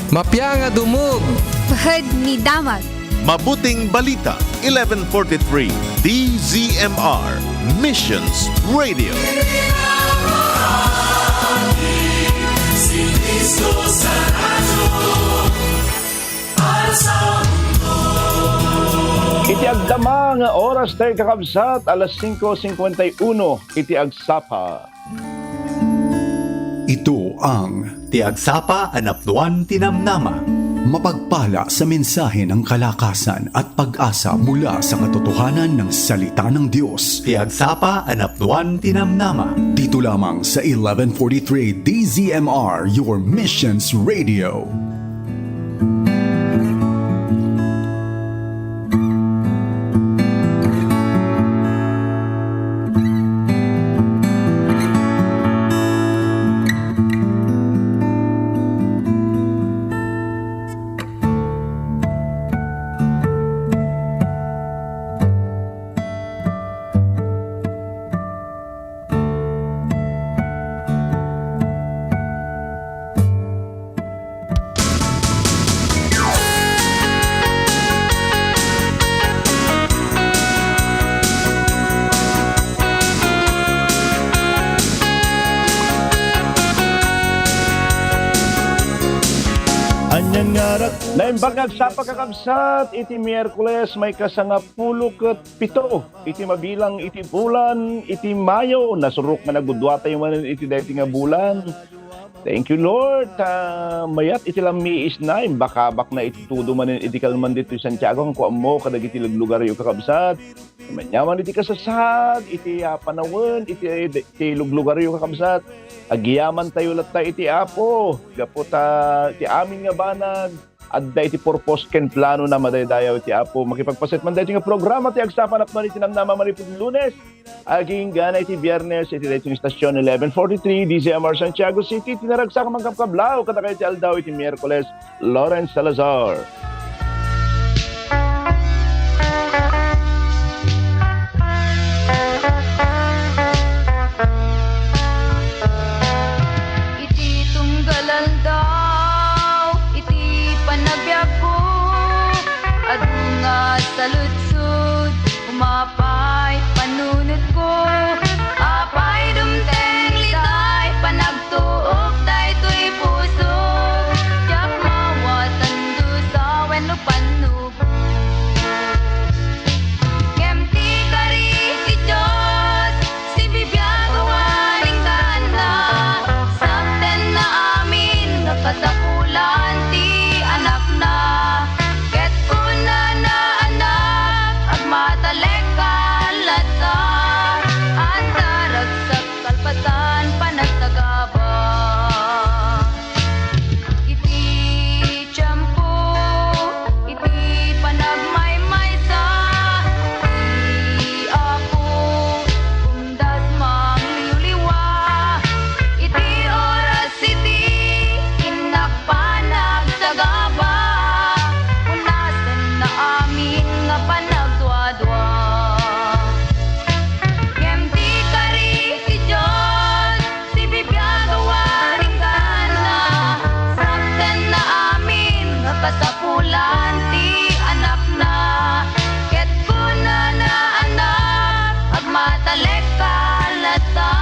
Mapya nga dumog. Bahad ni Damag. Mabuting Balita, 1143 DZMR Missions Radio. Iti agdama nga oras tayo kakabsat, alas 5:51, iti agsapa. Ito ang Tiagsapa Anapnuan Tinamnama. mapagpala sa mensahe ng kalakasan at pag-asa mula sa katotohanan ng salita ng Diyos. Tiagsapa Anapnuan Tinamnama. Dito lamang sa 1143 DZMR, your Missions Radio. Anyan nga rat, naimbag agsapa kakabsat, iti Miyerkules may kasangapulo ket pito, iti mabilang iti bulan, iti Mayo, nasurok nga nagudwata yung manin iti dati nga bulan. Thank you Lord, mayat iti lamiis na, imbakabak na iti tudo manin iti kalman dito sa Santiago, ang kuam mo, kadag iti lugar yung kakabsat. Manyaman iti kasasad, iti panawan, iti lugar yung kakabsat. Agiyaman tayo latta iti Apo, gaputa iti amin nga banag, adda iti purpose ken plano na madaydayaw iti Apo. Makipagpaset man dahito nga programa ti agsapan at man iti namnama manipod Lunes, aging gana iti Biyernes, iti dahito yung stasyon 1143, DZMR Santiago City, tinaragsak magkapkablao, katakay iti Aldaw iti Miyerkules, Lawrence Salazar. Saludsud, umapay, panunod ko. Apay, dumteng, litay, panagtuok, daytoy puso. Yak mawatan dusa, wenno panug. Kemti kari si Diyos, si bibiyago waring gana. Sakten na amin, nakasakulan, ti anak na. Ket kuna na mataleka-lata antarag sa kalpatan panagsagaba iti tiyempo iti panagmaymaysa iti Apo kumdas mangliwliwa iti oras iti inak panagsagaba unasen na amin nga panagduadwa. Kemti kari si Diyos, si bibiyago waring gana. Sakten na amin nga kasapulan ti anak na. Ket kuna na anak, agmatalek kalata.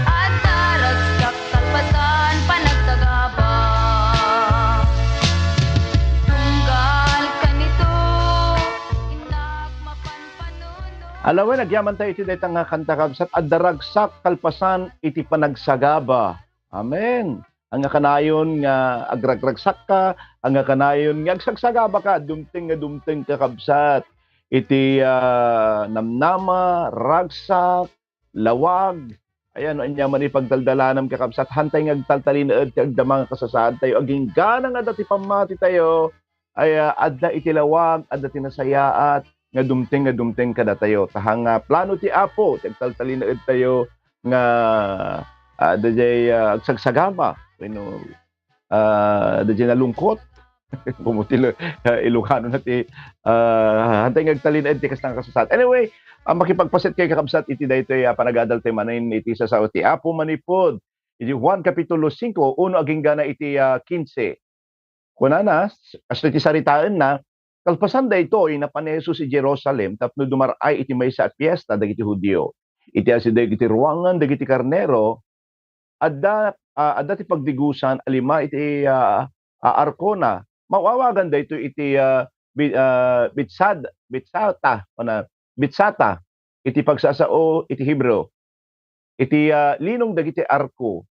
At daragsak kalpasan panagsagaba. Tunggal kanito, inak mapanpanuno. Alawen, nagyaman tayo iti dayta nga kanta kabsat, at daragsak kalpasan iti panagsagaba. Amen. Ang nga kanayon nga agragragsak ka, ang nga kanayon nga agsagsagaba ka, dumting ka kabsat. Iti namnama, ragsak, lawag, ayan, anya man ipagdaldalanam ka kabsat, hantay nga agtaltalin ti agdamang kasasaan tayo, aging gana nga dati pamati tayo, ay adda iti lawag, adda tinasayaat, nga dumting kada tayo. Tahang plano ti Apo, tagtaltalin na tayo nga dajay agsagsagama. Dajay nalungkot. Pumuti Ilocano na ti hantay nga agtalin na ti kasang kasasat. Anyway, makipagpaset kay kakabsat iti daytoy panagadal ti manin iti sa ti Apo manipod. Iti Juan Kapitulo 5, uno aging gana iti 15. kunana as iti saritaan na kalpasan daytoy napaneso si Jerusalem tapno dumaray iti maysa at piyesta dagiti Hudiyo. Iti asi dagiti ruangan dagiti karnero adda ti pagdigusan alima iti arkona. Mawawagan daytoy iti bitsata iti pagsasao iti Hebro. Iti linong dagiti arko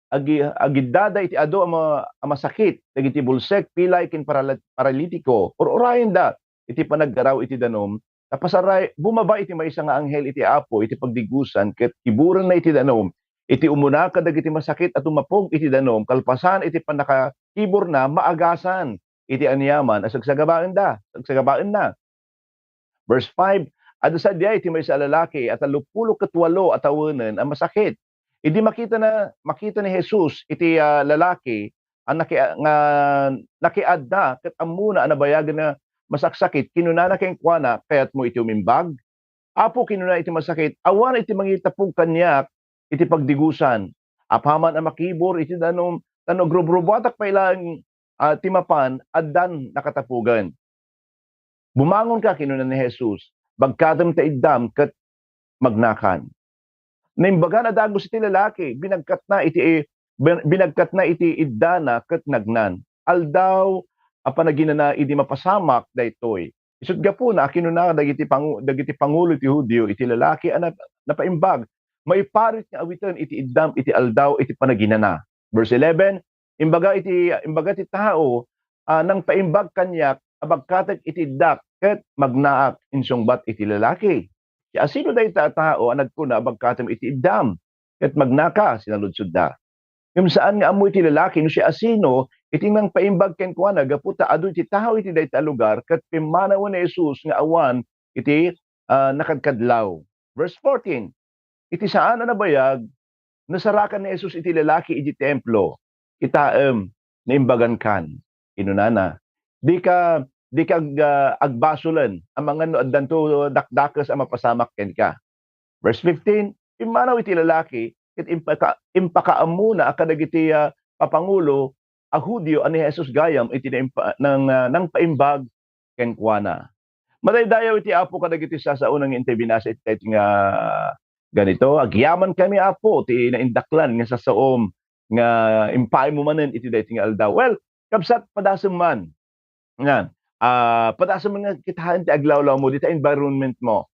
agidada iti ado a masakit dagiti bulsek pilay ken paralitiko or orayen da iti panaggaraw iti danom tapasaray bumaba iti maysa nga anghel iti Apo iti pagdigusan ket iburen na iti danom iti umuna ka dagiti masakit at umapog iti danom kalpasan iti panakakibor na maagasan iti anyaman as sagsagabaen na. Verse 5, adda sadya iti maysa a lalaki at 28 at awenen ang masakit. Idi makita ni Jesus iti lalaki ang nakiadda ket ammuna ang nabayagan na masaksakit kinunana ken kuana kayat mo iti umimbag. Apo kinuna iti masakit awan iti mangitapog kanyak iti pagdigusan. Apaman ang makibor iti danom tano grubrubatak pa ilang timapan addan nakatapugan. Bumangon ka kinuna ni Jesus bagkadem ta iddam ket magnakan. Naimbaga na dagos iti lalaki, binagkat na iti iddana ket nagnan. Aldaw apanaginana idi mapasamak daytoy. Isut gapo na kinuna dagiti pangulo iti Hudiyo iti lalaki anak napaimbag. Maiparit nga awiten iti iddam iti aldaw iti panaginana. Verse 11, imbaga ti tao nang paimbag kanyak abagkatag iti iddak ket magnaak insungbat iti lalaki. Kaya sino dahi tao ang nagkuna abagkatem iti iddam ket magnaka sinaludsod da. Yung saan nga amoy iti lalaki no siya asino iti nang paimbag ken kuana gaputa adu iti tao iti dayta lugar ket pimanawan ni Jesus nga awan iti nakadkadlaw. Verse 14, iti saan na nabayag nasarakan ni Jesus iti lalaki iti templo itaem naimbagan kan inunana di ka agbasulan ang mga no addanto dakdakas ang mapasamak ken ka. Verse 15, imanaw iti lalaki ket impakaamuna kadagiti papangulo a Hudiyo ani Jesus gayam iti nang paimbag ken kuana. Madaydayaw iti Apo kadagiti sasaunang intebinasa iti nga ganito agyaman kami Apo ti naindaklan nga sasaom nga impay mo manen iti dayti nga aldaw. Well, kabsat padasem man nga padasem nga kitahan ti aglawlaw mo dita environment mo.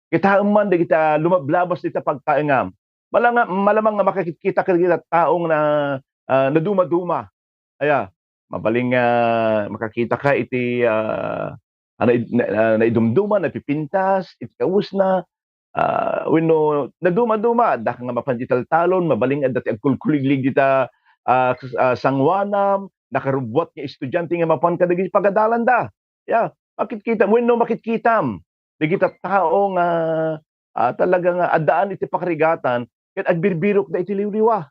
Kitahan man di kita lumablabas dita pagkaingam. Malamang nga makikita kita taong na duma-duma. Aya, mabaling makakita ka iti naidumduma, napipintas, iti kawus na wenno naduma-duma da nga mapandital-talon mabaling dati agkulkuliglig dita sangwanam nakarubwat nga estudyante nga mapan kadagiti pagadalan da. Yeah, makikita wenno makitkitam digita tao nga talagang addaan iti pakarigatan ket agbirbirok da iti liwliwa.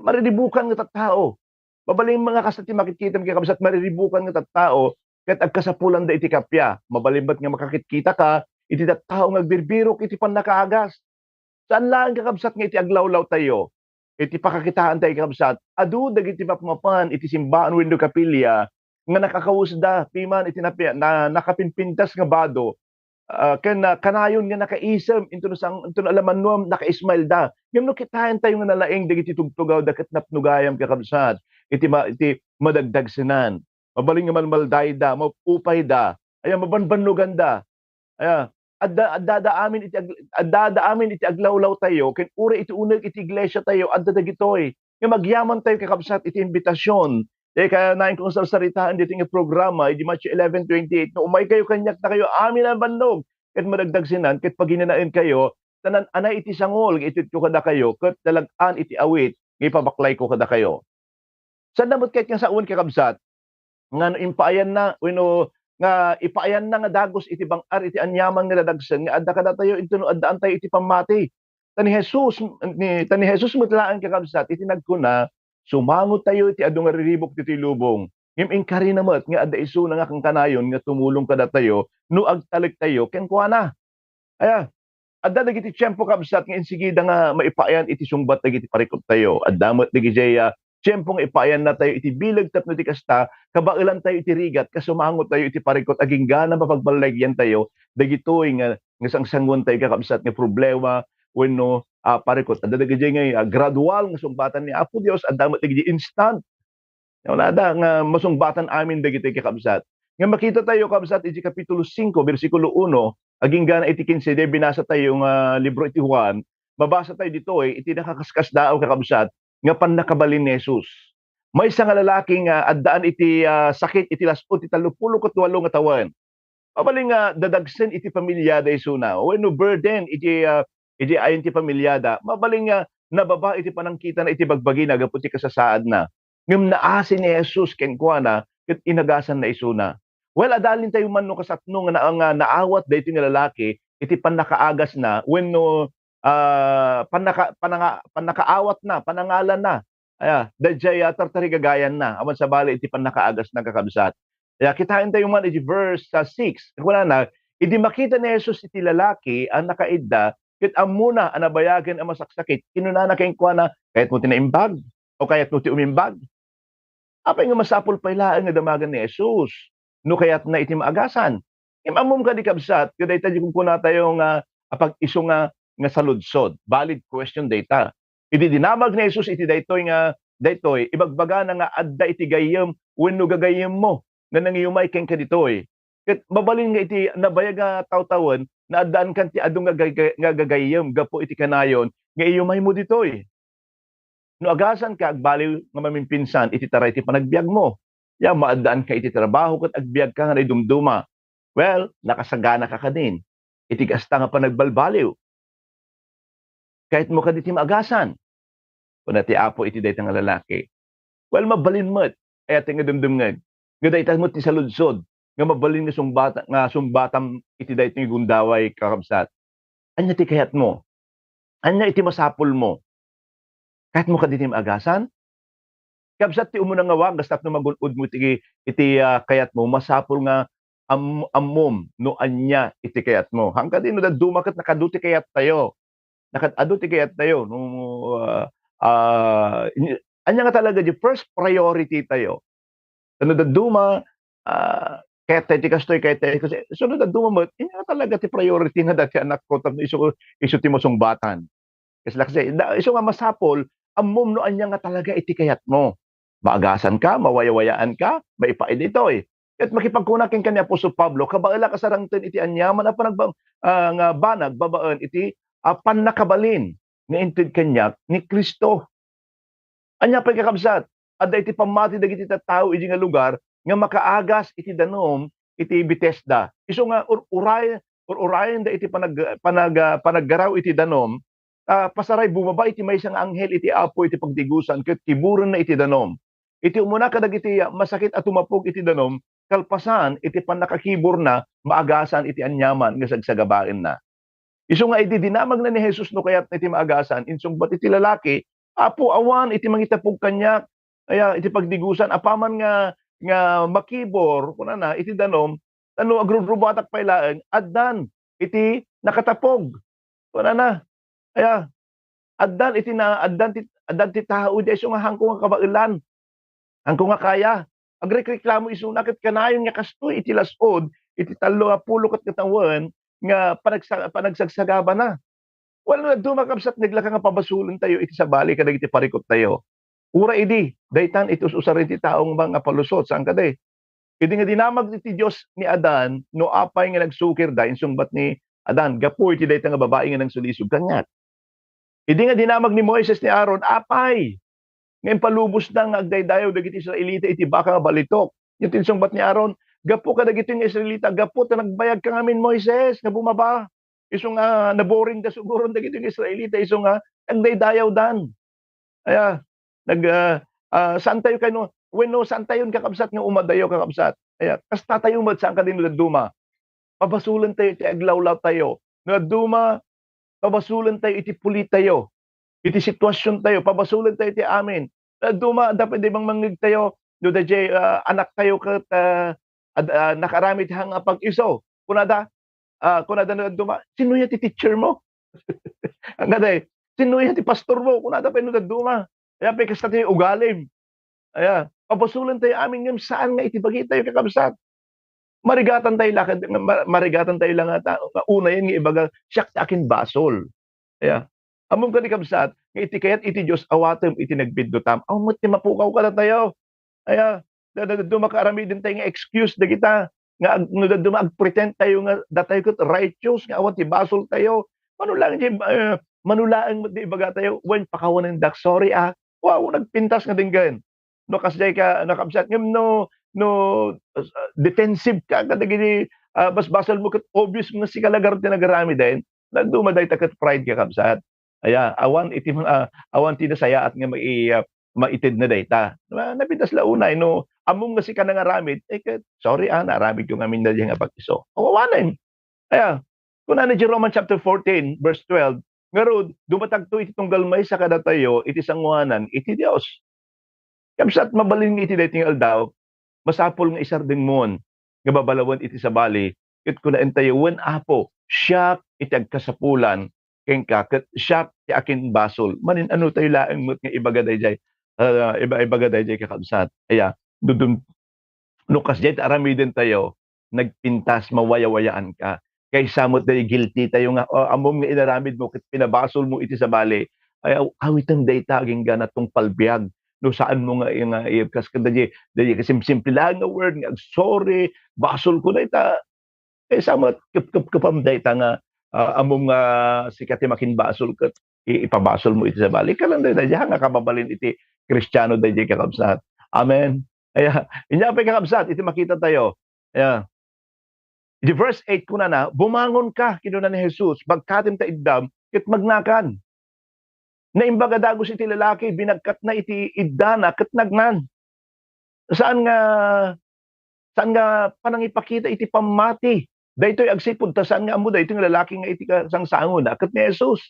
Mariribukan nga tattao. Mabaling mga kasati makitkitam kay kabsat mariribukan nga tattao ket agkasapulan da iti kapya. Mabalimbat nga makakitkita ka iti tattao nga agbirbirok iti pannakaagas. Saan lang kakabsat nga iti aglawlaw tayo? Iti pakakitaan tayo kakabsat. Adu dagiti mapmapan iti simbaan wenno kapilya nga nakakausda piman iti na nakapinpintas nga bado. Ken kanayon nga nakaisem into alaman nuam naka-smile da. Ngem no kitahen tayo nga nalaeng dagiti tugtugaw daket napnugayam kakabsat. Iti madagdag sinan. Mabaling nga malmalday da, mapupay da. Aya mabanbanlugan da. Aya addadaamin iti aglawlaw tayo ken uri iti uneg iti iglesia tayo adda dagitoy. Nga magyaman tayo kakabsat iti imbitasyon. Kaya nain kong saritaan dito nga programa, di Matthew 11:28, no umay kayo kanyak na kayo, amin ang bandog. Ket madagdag sinan, ket paginanain kayo, tanan anay iti sangol, itit ko kada kayo, ket dalagan iti awit, ipabaklay ko kada kayo. Sa namot kahit nga sa uwan kakabsat, nga impaayan na, nga ipaayan na nga dagos iti bangar, iti anyamang niladagsan, nga adda kada tayo, ito no addaan tayo iti pamati. Tani Jesus mutlaan kakabsat, iti nagkuna, sumangot tayo iti adu nga riribok ti lubong. Ngem inkari namet nga adda isu nga kang kanayon nga tumulong kada tayo no agtalag tayo ken kuana. Aya, adda dagiti tiempo kabsat nga insigida nga maipayan iti sungbat dagiti parikot tayo. Adda met dagiti Siyempong ipayan na tayo iti bilag tapno ti kasta, kabailan tayo iti rigat, kasumangot tayo iti parikot, aging gana mapagbalagyan tayo, dagitoy nga sangsangon tayo kakabsat nga problema, wenno parikot. Adda dagiti nga gradual nga sumbatan ni Apo Dios, adda met dagiti instant. Wala da nga masungbatan amin dagiti kakabsat. Nga makita tayo kabsat iti kapitulo 5 bersikulo 1, aging gana iti 15 binasa tayo nga libro iti Juan, mabasa tayo dito iti nakakaskas daaw kakabsat nga pannakabalin ni Jesus. May isa nga lalaki nga addaan iti sakit iti lasod iti 38 nga tawen. Pabaling nga dadagsen iti pamilya da isuna. Wenno burden iti ayon ti pamilyada. Mabaling nga nababa iti panangkita na iti bagbagi na gapu ti kasasaad na. Ngem naasin ni Jesus ken kuana ket inagasan na isuna. Well, adalin tayo man no kasatno nga naawat daytoy nga lalaki iti pannakaagas na wenno panakaawat na, panangalan na. Dadjay tartari gagayan na. Aman sa bali iti pannakaagas na kakabsat. Kaya kitain tayo man iti verse 6. Wala na, idi makita ni Jesus iti lalaki ang nakaidda, ket amuna anabayagan ang masaksakit, kinunana kayong kuana, kahit mo tinaimbag, o kahit mo ti umimbag. Apay nga masapol pailaan nga damagan ni Jesus, no kayat na iti maagasan. Imamom ka di kabsat, kaday tayo kung kuna tayo nga apag iso nga saludsod. Valid question data. Iti dinamag ni Jesus iti daytoy ibagbaga na nga adda iti gayem wenno gagayem mo nga nangiyumay ken kaditoy. Ket mabalin nga iti nabayag nga tawtawan na addaan kan ti adu nga gagayem gapo iti kanayon nga iyumay mo ditoy. No agasan ka agbaliw nga mamimpinsan iti taray iti panagbiag mo. Ya maadaan ka iti trabaho ket agbiag ka nga idumduma. Well, nakasagana ka kadin. Iti gasta nga panagbalbaliw. Kahit mo ka diti maagasan. Kung ti Apo iti dayta nga lalaki. Well, mabalin mo't. Ay ating nga dumdumngag. Nga dayta mo ti saludsod. Nga mabalin nga sumbatam iti dayta nga gundaway kakabsat. Anya ti kayat mo. Anya iti masapul mo. Kahit mo ka diti maagasan. Kabsat ti umuna nga wagas tapno magulod mo iti kayat mo. Masapul nga ammom no anya iti kayat mo. Hanggang din no dumakat nakaduti kayat tayo. Nakadado ti kayat tayo no anya nga talaga di first priority tayo. Ano daduma kayat tayo ti kastoy kayat tayo kasi sunod daduma mo anya nga talaga ti priority nga dati anak ko tapno iso ti mosungbatan. Kasi iso nga masapol ammom no anya nga talaga iti kayat mo. Maagasan ka, mawayawayaan ka, maipaid itoy. At makipagkunakin ka ni Apostol Pablo, kabaila kasarangten iti anyaman na nga banag babaan iti pannakabalin nga inted kanyak ni Kristo. Anya pa kakabsat, adda iti pamati dagiti tattao iti nga lugar nga makaagas iti danom iti Bethesda. Isu nga urayan da iti panaggaraw iti danom, pasaray bumaba iti maysa nga anghel iti Apo iti pagdigusan ket tiburon na iti danom. Iti umuna kadagiti masakit at tumapog iti danom, kalpasan iti pannakakibor na maagasan iti anyaman nga sagsagabaen na. Isu nga iti dinamag na ni Jesus no kayat iti maagasan insungbat iti lalaki Apo awan iti mangitapog kanya aya iti pagdigusan apaman nga makibor kunana iti danom ano agrurubatak pailaan addan iti nakatapog kunana aya addan ti tao di isu nga hangko nga kabailan hangko nga kaya agreklamo isu naket kanayon nga kastoy iti lasod iti 30 ket katawan nga panagsagsagaba na. Wala na dumakabsat naglaka nga pabasulan tayo iti sa bali kadag iti parikot tayo. Ura idi, daytan iti usarin ti taong mga palusot saan kaday. Idi nga dinamag iti Dios ni Adan no apay nga nagsukir da insungbat ni Adan gapoy iti dayta nga babae nga nangsulisog kanyat. Idi nga dinamag ni Moises ni Aaron apay ngayon palubos na nga agdaydayaw dagiti Israelita iti baka nga balitok. Yung tinsungbat ni Aaron gapo ka dagiti nga Israelita, gapo ta nagbayag ka ngamin Moises nga bumaba. Isu nga naboring da siguro dagiti nga Israelita, isu nga nagdaydayaw dan. Aya saan tayo kayno wenno saan tayo kakabsat nga umadayo kakabsat. Aya kasta tayo med saan ka din duma. Pabasulan tayo iti aglawlaw tayo. Nga duma pabasulan tayo iti pulit tayo. Iti sitwasyon tayo, pabasulan tayo iti amin. Duma dapat di bang mangig tayo no dayjay anak tayo ket nakaramit hang pag-iso. Kunada na duma, sino ti teacher mo? Ang gaday, sino ti pastor mo? Kunada pa no duma. Aya pikas tayo ugalim. Aya, pabasulan tayo amin ngem saan nga iti bagi tayo kakabsat. Marigatan tayo lakad marigatan tayo lang nga tao nga una yan nga ibaga siak ti akin basol. Aya, amom kani kabsat nga iti kayat iti Dios awatem iti nagbiddotam. Amot ti mapukaw ka na tayo. Aya, dumakaarami din tayo nga excuse da kita nga dumag-pretend tayo nga datay ket righteous nga awan ti basol tayo. Manulang manulaang di ibaga tayo when pakawanan dak sorry wow nagpintas nga dinggan. No kasjay ka nakabsat ngem no defensive ka kadagiti basbasal mo ket obvious nga si kalagar ti nagarami din nagdumaday ta ket pride ka kabsat. Aya awan ti nasayaat nga maitid na dayta. Napintas launay no among nga si ka nangaramid ket sorry naramid ko ngamin na nga pag-iso. Awanen. Aya kun ani di Romans chapter 14 verse 12 nga rod dumatagto iti tunggal may sa kada tayo iti sanguanan iti Dios. Kabsat mabalin iti dating aldaw masapol nga isardeng mon nga babalawan iti sabali ket kuna entayo wen apo siya iti agkasapulan ken ka ket siya ti akin basol manin ano tayo laeng met nga ibaga dayjay ibaga dayjay kakabsat. Aya dudun nukas jay aramiden tayo nagpintas mawaya-wayaan ka kay samot dahil guilty tayo nga amom nga inaramid mo ket pinabasol mo iti sabali ay awitan dayta aging gana tong palbiag no saan mo nga kas kadali simple lang nga word nga sorry basol ko dayta kay samot kapam dayta nga amom nga sikat ti makin basol ket ipabasol mo iti sabali kalan dayta nga kababalin iti Kristiyano dayjay kakabsat. Amen. Aya inya pa kakabsat iti makita tayo. Aya di verse 8 kuna na, bumangon ka, kinuna ni Jesus, bagkatim ta iddam, ket magnakan. Na imbaga dagos iti lalaki, binagkat na iti iddana, ket nagnan. Saan nga panangipakita iti pamati. Daytoy agsipud ta saan nga amo daytoy nga lalaki nga iti kasangsangon na, ket ni Jesus.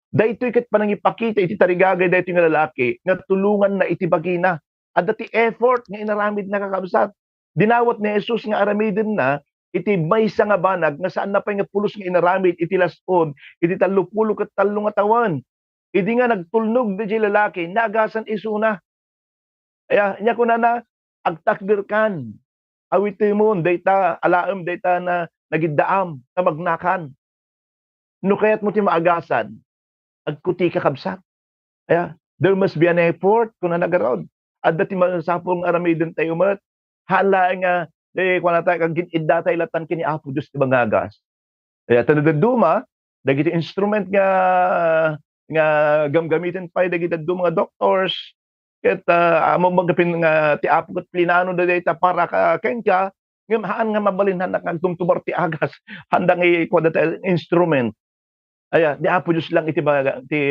Daytoy ket panangipakita iti tarigagay daytoy nga lalaki, nga tulungan na iti bagina. At dati effort nga inaramid na kakabsat. Dinawat ni Jesus nga aramidin na, iti maysa nga banag nga saan na pa nga pulos nga inaramid iti lasod iti 30 ket 3 nga tawen idi nga nagtulnog di lalaki nagasan isuna aya nya kunana agtakder kan awitemon dayta alaem dayta na nagiddaam na magnakan no kayat mo ti maagasan agkuti ka kabsat aya there must be an effort kunana garod adda ti masapol nga aramiden tayo met hala nga kuna tayo kag ginidda tayo latan kini Apo Dios ti bangagas. Kaya tanadaduma dagiti instrument nga gamgamitin pa dagiti duma nga doctors ket amo magapin nga ti Apo ket plinano dayta para ka kenka ngem haan nga mabalinhan na kagtumtumar ti agas handang kuada tayo instrument. Aya di Apo Dios lang iti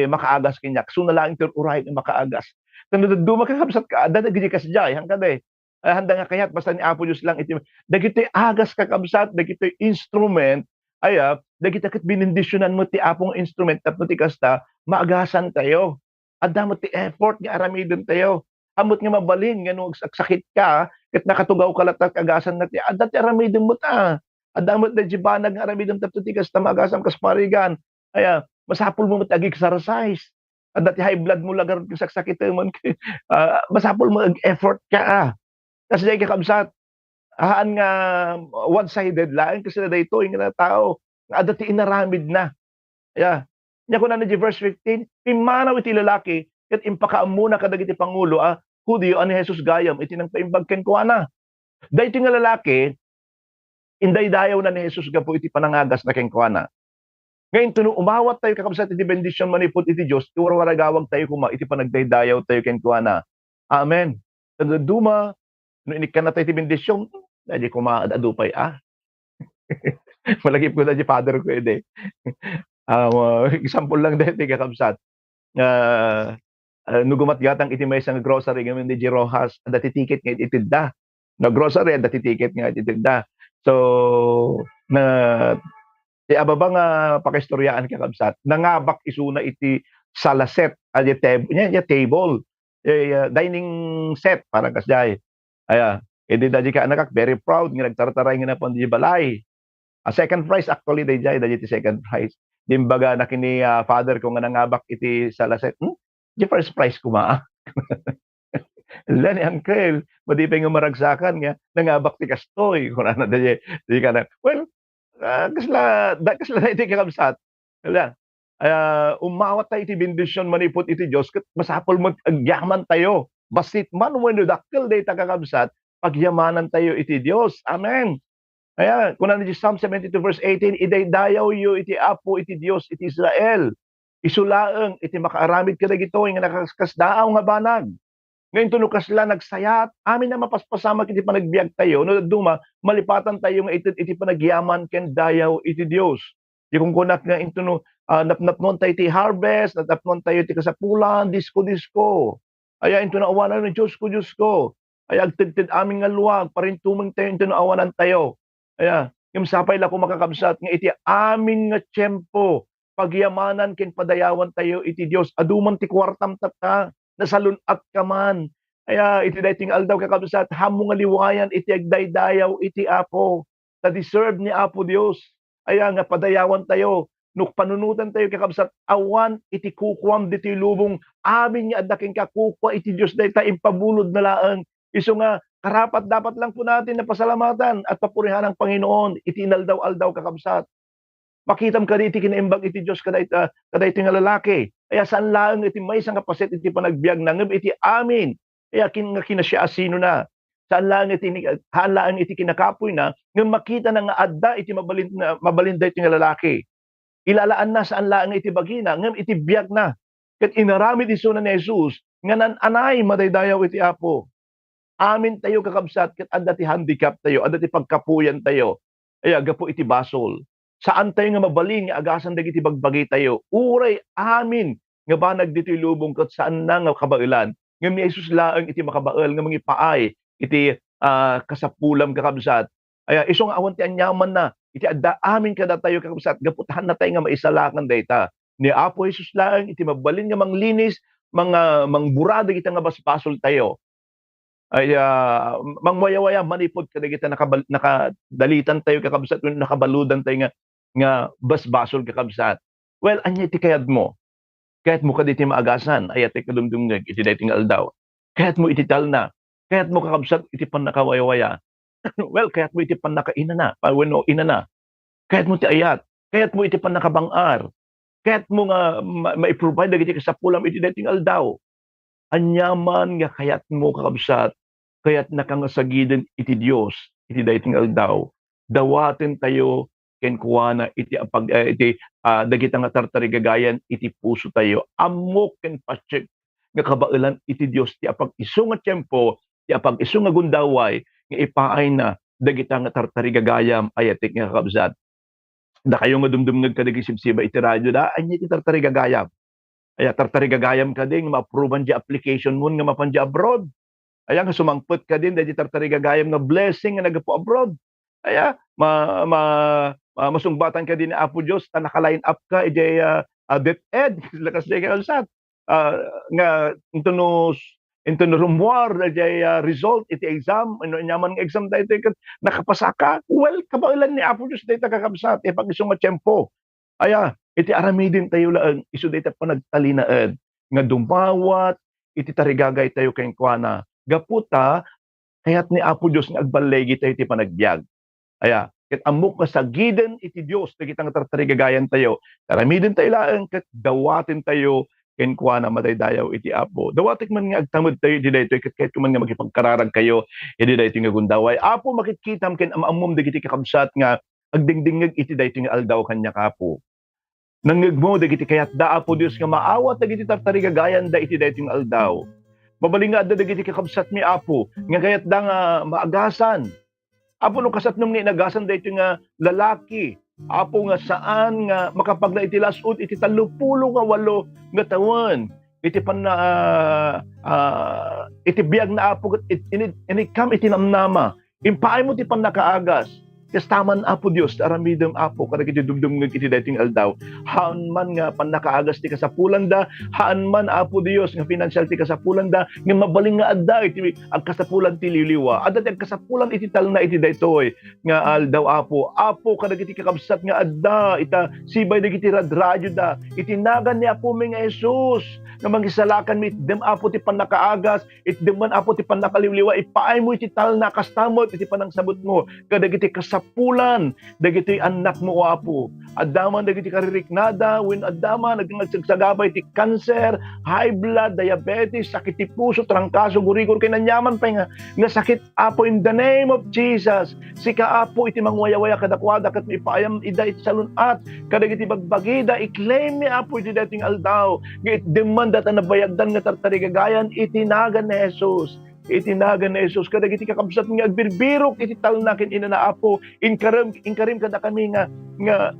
makaagas kenyak so na lang iti uray nga makaagas. Tanadaduma kakabsat ka adda dagiti kasjay hangkad handa nga kayat basta ni Apo Dios lang iti dagitoy agas kakabsat dagitoy instrument aya dagiti ket binendisyonan mo ti Apong instrument tapno ti kasta maagasan tayo adda mo ti effort nga aramiden tayo amot nga mabalin nga no agsakit ka ket nakatugaw ka latak agasan na ti adda ti aramiden mo ta adda mo ti banag nga aramiden tapno ti kasta maagasam kas parigan aya masapul mo ag exercise adda ti high blood mo lagar saksakit mo masapul mo ag effort ka kasi dahil kakabsat, haan nga one-sided lang kasi na dayto yung nga tao nga adati inaramid na. Yeah. Nya ko na verse 15, pimanaw iti lalaki ket impakaam muna kadagiti pangulo Hudiyo ani Jesus gayam iti nang paimbag ken kuana. Dayto nga lalaki inday dayaw na ni Jesus gapo iti panangagas na ken kuana. Ngayon tuno umawat tayo kakabsat iti bendisyon manipod iti Dios, iwarwaragawag tayo kuma iti panagdaydayaw tayo ken kuana. Amen. Duma no inikan na tayo ti bendisyon, dahil ko maadupay Malagip ko na di father ko ede. Example lang dahil ti kakabsat. No gumatgatang iti may isang grocery ngayon di Rojas, dati ticket nga itidda. No grocery, dati ticket nga itidda. So, ti ababa nga pakistoryaan kakabsat, nangabak isuna iti salaset, table, dining set, parang kasjay. Aya, edi daji ka anak very proud nga nagtartaray nga napon di balay. A second prize actually daji ti second prize. Dimbaga na kini father ko nga nangabak iti salaset. di first prize kuma. Ala ni uncle, madi pa nga maragsakan nga nangabak ti kastoy kun ano di ka na. Well, kasla na iti kakabsat. Ala, umawat tayo iti bendisyon manipot iti Diyos ket masapol mo agyaman tayo. Basit man wenno dakkel day kakabsat, pagyamanan tayo iti Diyos. Amen. Kaya, kung ano Psalm 72 verse 18, idaydayaw yu iti Apo iti Diyos iti Israel. Isulaeng iti makaaramid ka dagito nga nakakasdaaw nga banag. Ngayon tunukas la nagsayat, amin na mapaspasama iti panagbiag tayo, no duma malipatan tayo nga iti panagyaman ken dayaw iti Dios. Di kung kunak nga intuno napnapnon tayo iti harvest, napnapnon tayo iti kasapulan, disko. Aya intuno awanan ng Diyos ko. Ay agtidtid aming nga luwag, parintumeng tayo intuno awanan tayo. Aya, yung sapay la ko makakabsat nga iti amin nga tiyempo, pagyamanan ken padayawan tayo iti Dios aduman ti kwartam tata nasalunat ka man. Kaya iti dayting aldaw kakabsat hamo nga liwayan iti agdaydayaw iti Apo. Ta deserve ni Apo Dios. Aya nga padayawan tayo nuk panunutan tayo kakabsat awan iti kukwam diti lubong amin nga adda ken kakukwa iti Dios dayta impabulod na laeng. Isu nga karapat dapat lang po natin na pasalamatan at papurihan ang Panginoon iti inaldaw-aldaw kakabsat. Makitam ka iti kinaimbag iti Diyos kaday iti nga lalaki. Kaya saan lang iti may isang kapasit iti panagbiag na ngem iti amin. Kaya kinasya asino na. Saan lang iti kinakapoy na ngem makita na nga adda iti mabalinda iti nga lalaki. Ilalaan na saan lang iti bagina ngem iti biag na. Ket inaramid isu na ni Jesus nga nananay madaydayaw iti Apo. Amin tayo kakabsat ket adda ti handicap tayo, adda ti pagkapuyan tayo. Ay gapo iti basol. Saan tayo nga mabaling nga agasan dagiti bagbagi tayo. Uray amin nga banag ditoy lubong ket saan na nga kabailan. Ngem ni Jesus laeng iti makabael nga mangipaay iti kasapulam kakabsat. Ay isu nga awan ti anyaman na iti adda amin kada tayo kakabsat gaputahan na tayo nga maisalakan dayta. Ni Apo Jesus laeng iti mabalin nga manglinis mga mangbura dagiti nga basbasol tayo. Ay mangwaya-waya manipod kadagita nakadalitan tayo kakabsat nakabaludan tayo nga basbasol kakabsat. Well, anya iti kayad mo. Kayat mo kaditi maagasan ay iti kadumdumneg iti dayting aldaw. Kayat mo iti talna. Kayat mo kakabsat iti panakawaya-waya. Well, kayat mo iti panakaina na, wenno ina na. Kayat mo iti ayat. Kayat mo iti panakabangar. Kayat mo nga ma-provide dagiti kasapulam iti dayting aldaw. Anyaman nga kayat mo kakabsat, kayat nakangasagiden iti Dios iti dayting aldaw. Dawaten tayo ken kuana iti dagiti nga tartarigagayan iti puso tayo. Amok ken patsek nga kabaelan iti Dios ti apag isu nga tiempo, ti apag isu nga gundaway nga ipaay na dagiti nga tartarigagayam ayatek nga kakabsat. Da kayo nga dumdumngeg kadagiti sibsiba iti radyo da anya iti tartarigagayam. Aya tartarigagayam ka din, ma-approvean di application mo nga mapan di abroad. Aya nga sumangput ka din, dahil tartarigagayam nga blessing nga nagapo abroad. Aya masungbatan ka din ni Apo Diyos, ta naka-line up ka, iti DepEd, lakas di kalsat. Nga into no rumwar, iti result, iti exam, nyaman nga exam dahil nakapasa ka. Well, kabailan ni Apo Diyos dahil kakabsat, pag isong matiyempo. Aya, iti aramidin tayo lang, isu dayta panagtalinaed, nga dumawat, iti tarigagay tayo kay kuana. Gaputa, kayat ni Apo Diyos nga agbalegi tayo iti panagbiag. Aya, ket amok nga sagiden iti Dios, dagiti nga tarigagayan tayo. Aramidin tayo lang, ket dawatin tayo ken kuana madaydayaw iti Apo. Dawatik man nga agtamod tayo iti daytoy ket kahit man nga magipagkararag kayo iti daytoy nga gundaway. Apo makitkitam ken amamom dagiti kakabsat nga agdingdingeg iti daytoy nga aldaw kanya kapo. Nangeg mo dagiti kayat da Apo Dios nga maawat dagiti tartarigagayan da iti daytoy nga aldaw. Mabaling nga adda dagiti kakabsat mi Apo nga kayat da nga maagasan. Apo no kasatnom nga inagasan daytoy nga lalaki. Apo nga saan nga makapagna iti lasud iti 38 nga tawen. Iti iti biag na Apo ini kam iti namnama. Impaay mo ti panakaagas. kastaman Apo Dios aramidem Apo kada kiti dumdum nga kiti dating aldaw haan man nga panakaagas ti kasapulan da haan man Apo Dios nga financial ti kasapulan da nga mabaling nga adda iti ang kasapulan ti liliwa adda ti ang kasapulan iti talna iti daytoy nga aldaw Apo kada kiti kakabsat nga adda ita sibay da kiti radradyo da itinagan ni Apo mi nga Jesus nga mangisalakan mit dem Apo ti panakaagas it dem man Apo ti panakaliwliwa ipaay mo iti talna kastamot iti panangsabot mo kada kiti kasapulan dagiti anak mo Apo adaman dagiti kaririknada when adaman nagsagsagabay ti cancer high blood diabetes sakit ti puso trangkaso gurigor kay nanyaman pa nga sakit Apo in the name of Jesus sika Apo iti mangwaya-waya kadakwada kat ipaayam ida iti salunat kadagiti bagbagida i-claim ni Apo iti dating aldaw nga itdeman data nabayagdan nga tartarigagayan itinagan ni Jesus itinagan ni Jesus kadagiti kakabsat nga agbirbirok iti talnakin ina na Apo inkarim kada kami nga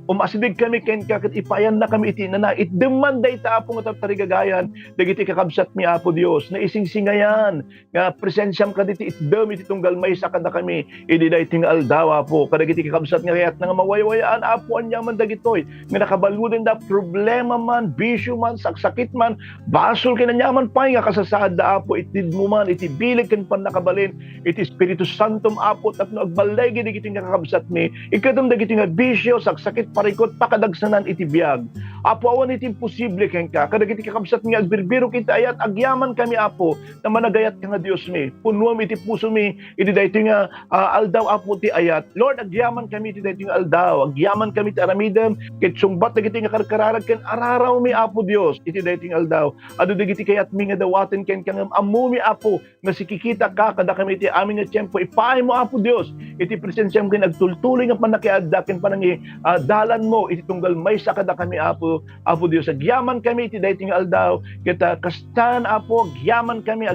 umasibig kami ken kat ipayan na kami iti na itdeman dayta Apo nga tarigagayan dagiti kakabsat mi Apo Dios na isingsingayan nga presensyam kaditi itdem iti tunggal maysa kada kami idi dayting aldaw Apo kadagiti kakabsat nga kayat nga mawayawayaan Apo anyaman dagitoy nga nakabaluden da problema man bisyo man saksakit man basol kinanyaman pa nga kasasaad da Apo itid mo man iti ken pan nakabalin iti Espiritu Santum Apo tapno agbalay gid iti nga kakabsat mi ikatom dagiti nga bisyo saksakit parikot pakadagsanan iti biag Apo awan iti imposible ken ka kadagiti kakabsat nga agbirbiro kita ayat agyaman kami Apo na managayat ka nga Dios mi punuam iti puso mi iti daytoy nga aldaw Apo ti ayat Lord agyaman kami iti daytoy nga aldaw agyaman kami ti aramidem ket sungbat dagiti nga karkararag ken araraw mi Apo Dios iti daytoy nga aldaw adu dagiti kayat mi nga dawaten ken kang ammo mi Apo nga kikita ka kada kami iti amin nga tiyempo ipaay mo Apo Dios iti presensyam ken agtultuloy nga panakiadda ken panangi dalan mo iti tunggal maysa kada kami Apo Dios agyaman kami iti daytoy nga aldaw kita kastan Apo agyaman kami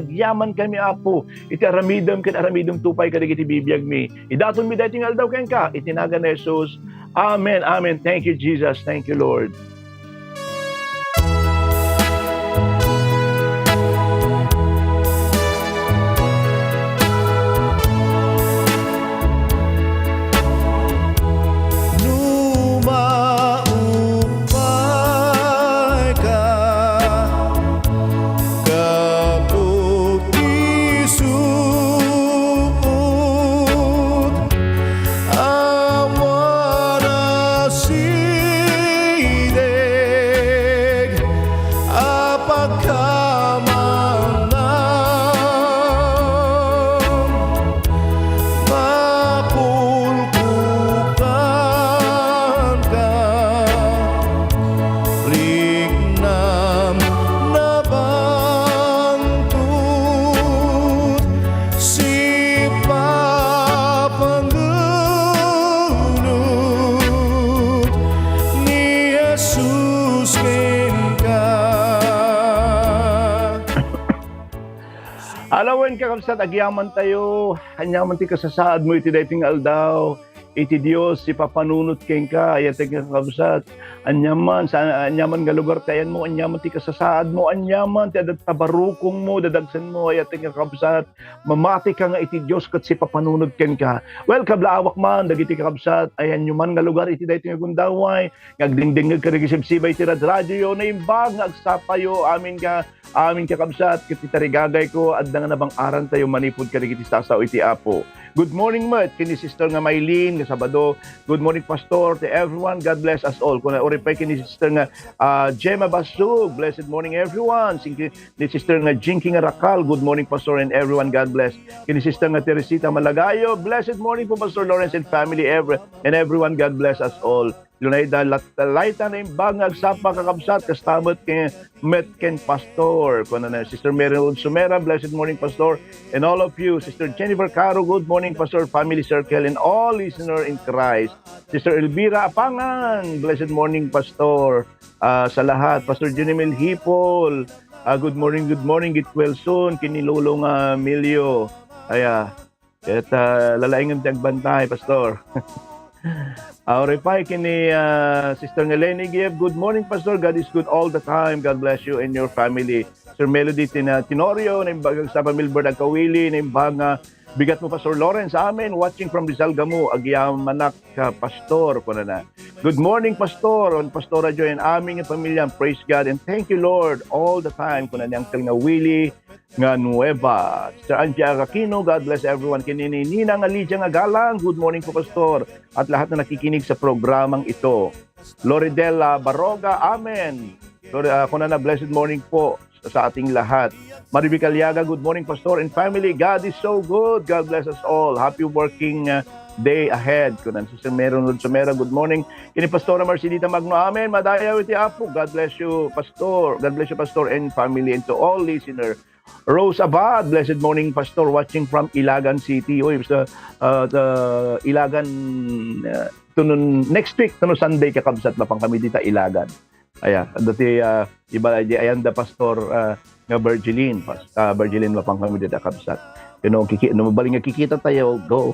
Apo iti aramidem ken aramidem tupay kadagiti bibiyag mi idaton mi daytoy nga aldaw ken ka itinagan ni Jesus amen thank you Jesus thank you Lord. Alawen kakabsat agyaman tayo hanyaman ti kasasaad mo iti dayting aldaw iti Dios ipapanunot ken ka ayat ti kakabsat anyaman sa anyaman nga lugar tayan mo anyaman ti kasasaad mo anyaman ti adat tabarukong mo dadagsan mo ayat ti kakabsat mamati ka nga iti Dios ket sipapanunot ken ka well kablaawak man dagiti kakabsat ayan man nga lugar iti dayting gundaway ngagdingdingeg ka nagisibsibay ti radyo na imbag nga agsapayo amin kakabsat kiti tarigagay ko adda nga nabang aran tayo manipod ka iti sasaw iti Apo. Good morning met kini Sister nga Maylene nga Sabado. Good morning Pastor to everyone. God bless us all. Kuna oripay kini Sister nga Gemma Basug. Blessed morning everyone. Ni Sister nga Jinky nga Rakal. Good morning Pastor and everyone. God bless. Kini Sister nga Teresita Malagayo. Blessed morning po Pastor Lawrence and family and everyone. God bless us all. Lunay dalayta na imbang agsapa kakabsat kastamot ken met ken Pastor. Kuno na Sister Meryl Sumera, blessed morning Pastor, and all of you. Sister Jennifer Caro, good morning Pastor, family circle, and all listener in Christ. Sister Elvira Apangan, blessed morning Pastor. Sa lahat, Pastor Junimel Hipol, good morning, get well soon. Kinilulong Milio. Aya, at lalaingan tagbantay Pastor. Reply kini Sister Lenny Gibb. Good morning, Pastor. God is good all the time. God bless you and your family. Sir Melody Tenorio, naimbag sa Milbert Agkawili, naimbag Bigat mo, Pastor Lawrence. Amen. Watching from Rizal Gamu, Agyamanak Pastor. Kuna na. Good morning, Pastor. On Pastora Joy and aming pamilya. Praise God and thank you, Lord, all the time. Kuna ni Uncle nga Willie nga Nueva. Sir Antia Aquino, God bless everyone. Kinini Nina nga Lydia nga Galang. Good morning po, Pastor. At lahat na nakikinig sa programang ito. Loridela Baroga, amen. Kuna na, blessed morning po sa ating lahat. Maribel Caliaga, good morning, Pastor and family. God is so good. God bless us all. Happy working day ahead. Kunan si Meron Sumera, good morning. Kini Pastora Marcelita Magno, amen. Madayaw iti Apo. God bless you, Pastor. God bless you, Pastor and family, and to all listener. Rose Abad, blessed morning, Pastor, watching from Ilagan City. Uy, sa Ilagan, next week, Sunday, kakabsat na pang kami dito, Ilagan. Ayan, dati iba ayan da Pastor nga Virgilin mapang kami dito kabsat. Mabaling nga kikita tayo, go.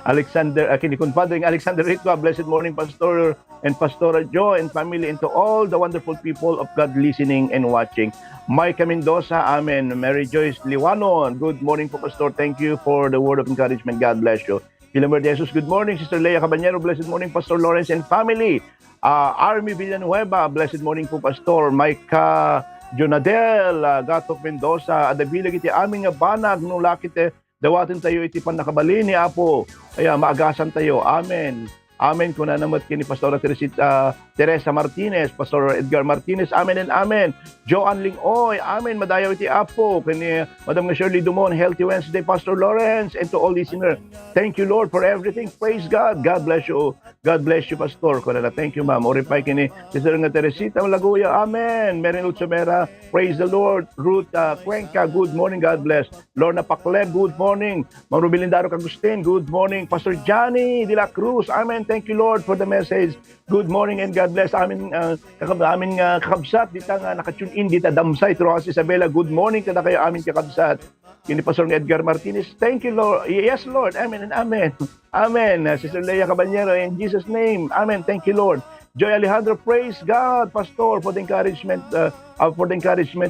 Alexander, kinikunpadring Alexander Ritwa, blessed morning, Pastor and Pastora Joy and family, and to all the wonderful people of God listening and watching. Micah Mendoza, amen. Mary Joyce Liwanon, good morning po, Pastor. Thank you for the word of encouragement. God bless you. Pilamar de Jesus, good morning. Sister Leia Caballero, blessed morning, Pastor Lawrence and family. Army Villanueva, blessed morning po, Pastor. Micah Jonadel, Gato Mendoza, adabilag iti aming banag nung lakit dawatin tayo iti pan nakabalin ni Apo. Kaya maagasan tayo. Amen. Amen. Kuna namat kini Pastora Teresa Martinez, Pastor Edgar Martinez, amen and amen. Joanne Lingoy, amen. Madayaw iti Apo. Kini Madam Shirley Dumon, Healthy Wednesday, Pastor Lawrence, and to all listeners. Thank you, Lord, for everything. Praise God. God bless you. God bless you, Pastor. Kuna na, thank you, ma'am. Oripay kini Sister nga Teresita Malaguya, amen. Merin Utsumera, praise the Lord. Ruth Cuenca, good morning. God bless. Lorna Pakleb, good morning. Mang Rubilindaro Agustin, good morning. Pastor Johnny de la Cruz, amen. Thank you, Lord, for the message. Good morning and God bless. Amin kakabsat dita nga nakatune in dita Damsay Troas Isabela. Good morning kada kayo amin kakabsat. Kini Pastor Edgar Martinez. Thank you, Lord. Yes, Lord. Amen and amen. Amen. Sister Leia Caballero, in Jesus' name. Amen. Thank you, Lord. Joy Alejandro, praise God, Pastor, for the encouragement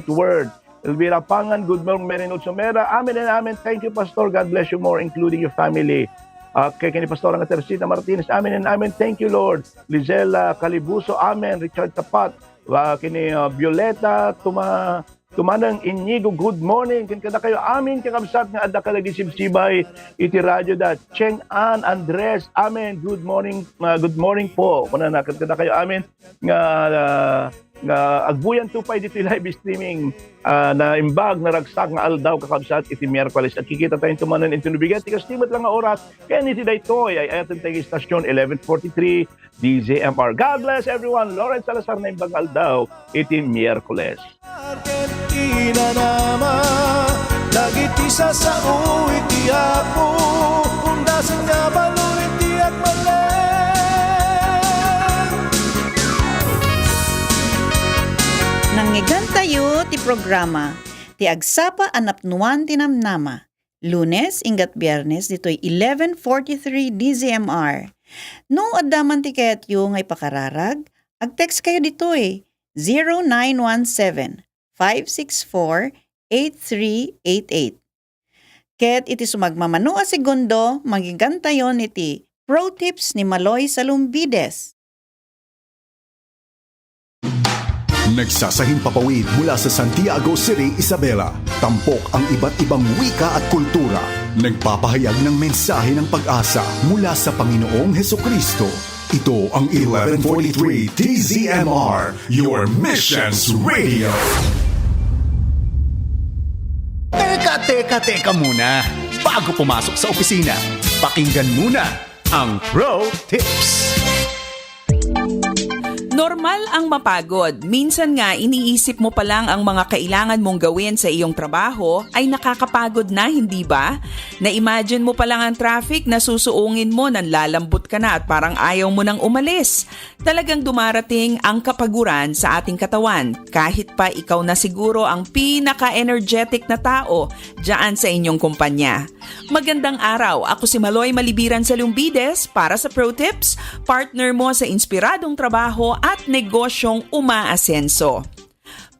word. Elvira Pangan, good morning, Merin Utsumera. Amen and amen. Thank you, Pastor. God bless you more, including your family. Kay kini Pastora nga Teresita Martinez, amen and amen. Thank you, Lord. Lizelle Calibuso, amen. Richard Tapat, kini Violeta Tumanang Inigo, good morning. Kin kada kayo amin kakabsat nga adda kalagi sibsibay iti radyo da. Cheng Ann Andres, amen. Good morning po. Kuna na kada kayo amin nga agbuyan tupay dito live streaming na imbag na ragsak nga aldaw kakabsat iti Miyerkules at kikita tayong tumanan iti nubigat tikas timat lang nga oras kaya niti daytoy ay ayatan tayo istasyon 1143 DZMR. God bless everyone. Lawrence Salazar na imbag aldaw iti Miyerkules. Argentina nama dagit isa sa iti Apo undasan nga balon iti agmalen. Nangyigan tayo ti programa ti Agsapa Anapnuan Tinamnama. Lunes ingat Biyernes dito'y 11:43 DZMR. No addaman ti kayat yu ngay pakararag, ag-text kayo dito'y 0917-564-8388. Ket iti sumagmamano a segundo, magigan tayo iti Pro Tips ni Maloy Salumbides. Nagsasahing papawid mula sa Santiago City, Isabela. Tampok ang iba't ibang wika at kultura. Nagpapahayag ng mensahe ng pag-asa mula sa Panginoong Hesukristo. Ito ang 1143 DZMR, your Missions Radio. Teka muna. Bago pumasok sa opisina, pakinggan muna ang Pro Tips. Normal ang mapagod. Minsan nga iniisip mo pa lang ang mga kailangan mong gawin sa iyong trabaho ay nakakapagod na, hindi ba? Na-imagine mo pa lang ang traffic na susuungin mo, nanlalambot ka na at parang ayaw mo nang umalis. Talagang dumarating ang kapaguran sa ating katawan. Kahit pa ikaw na siguro ang pinaka-energetic na tao dyan sa inyong kumpanya. Magandang araw, ako si Maloy Malibiran Salumbides para sa Pro Tips, partner mo sa inspiradong trabaho at negosyong umaasenso.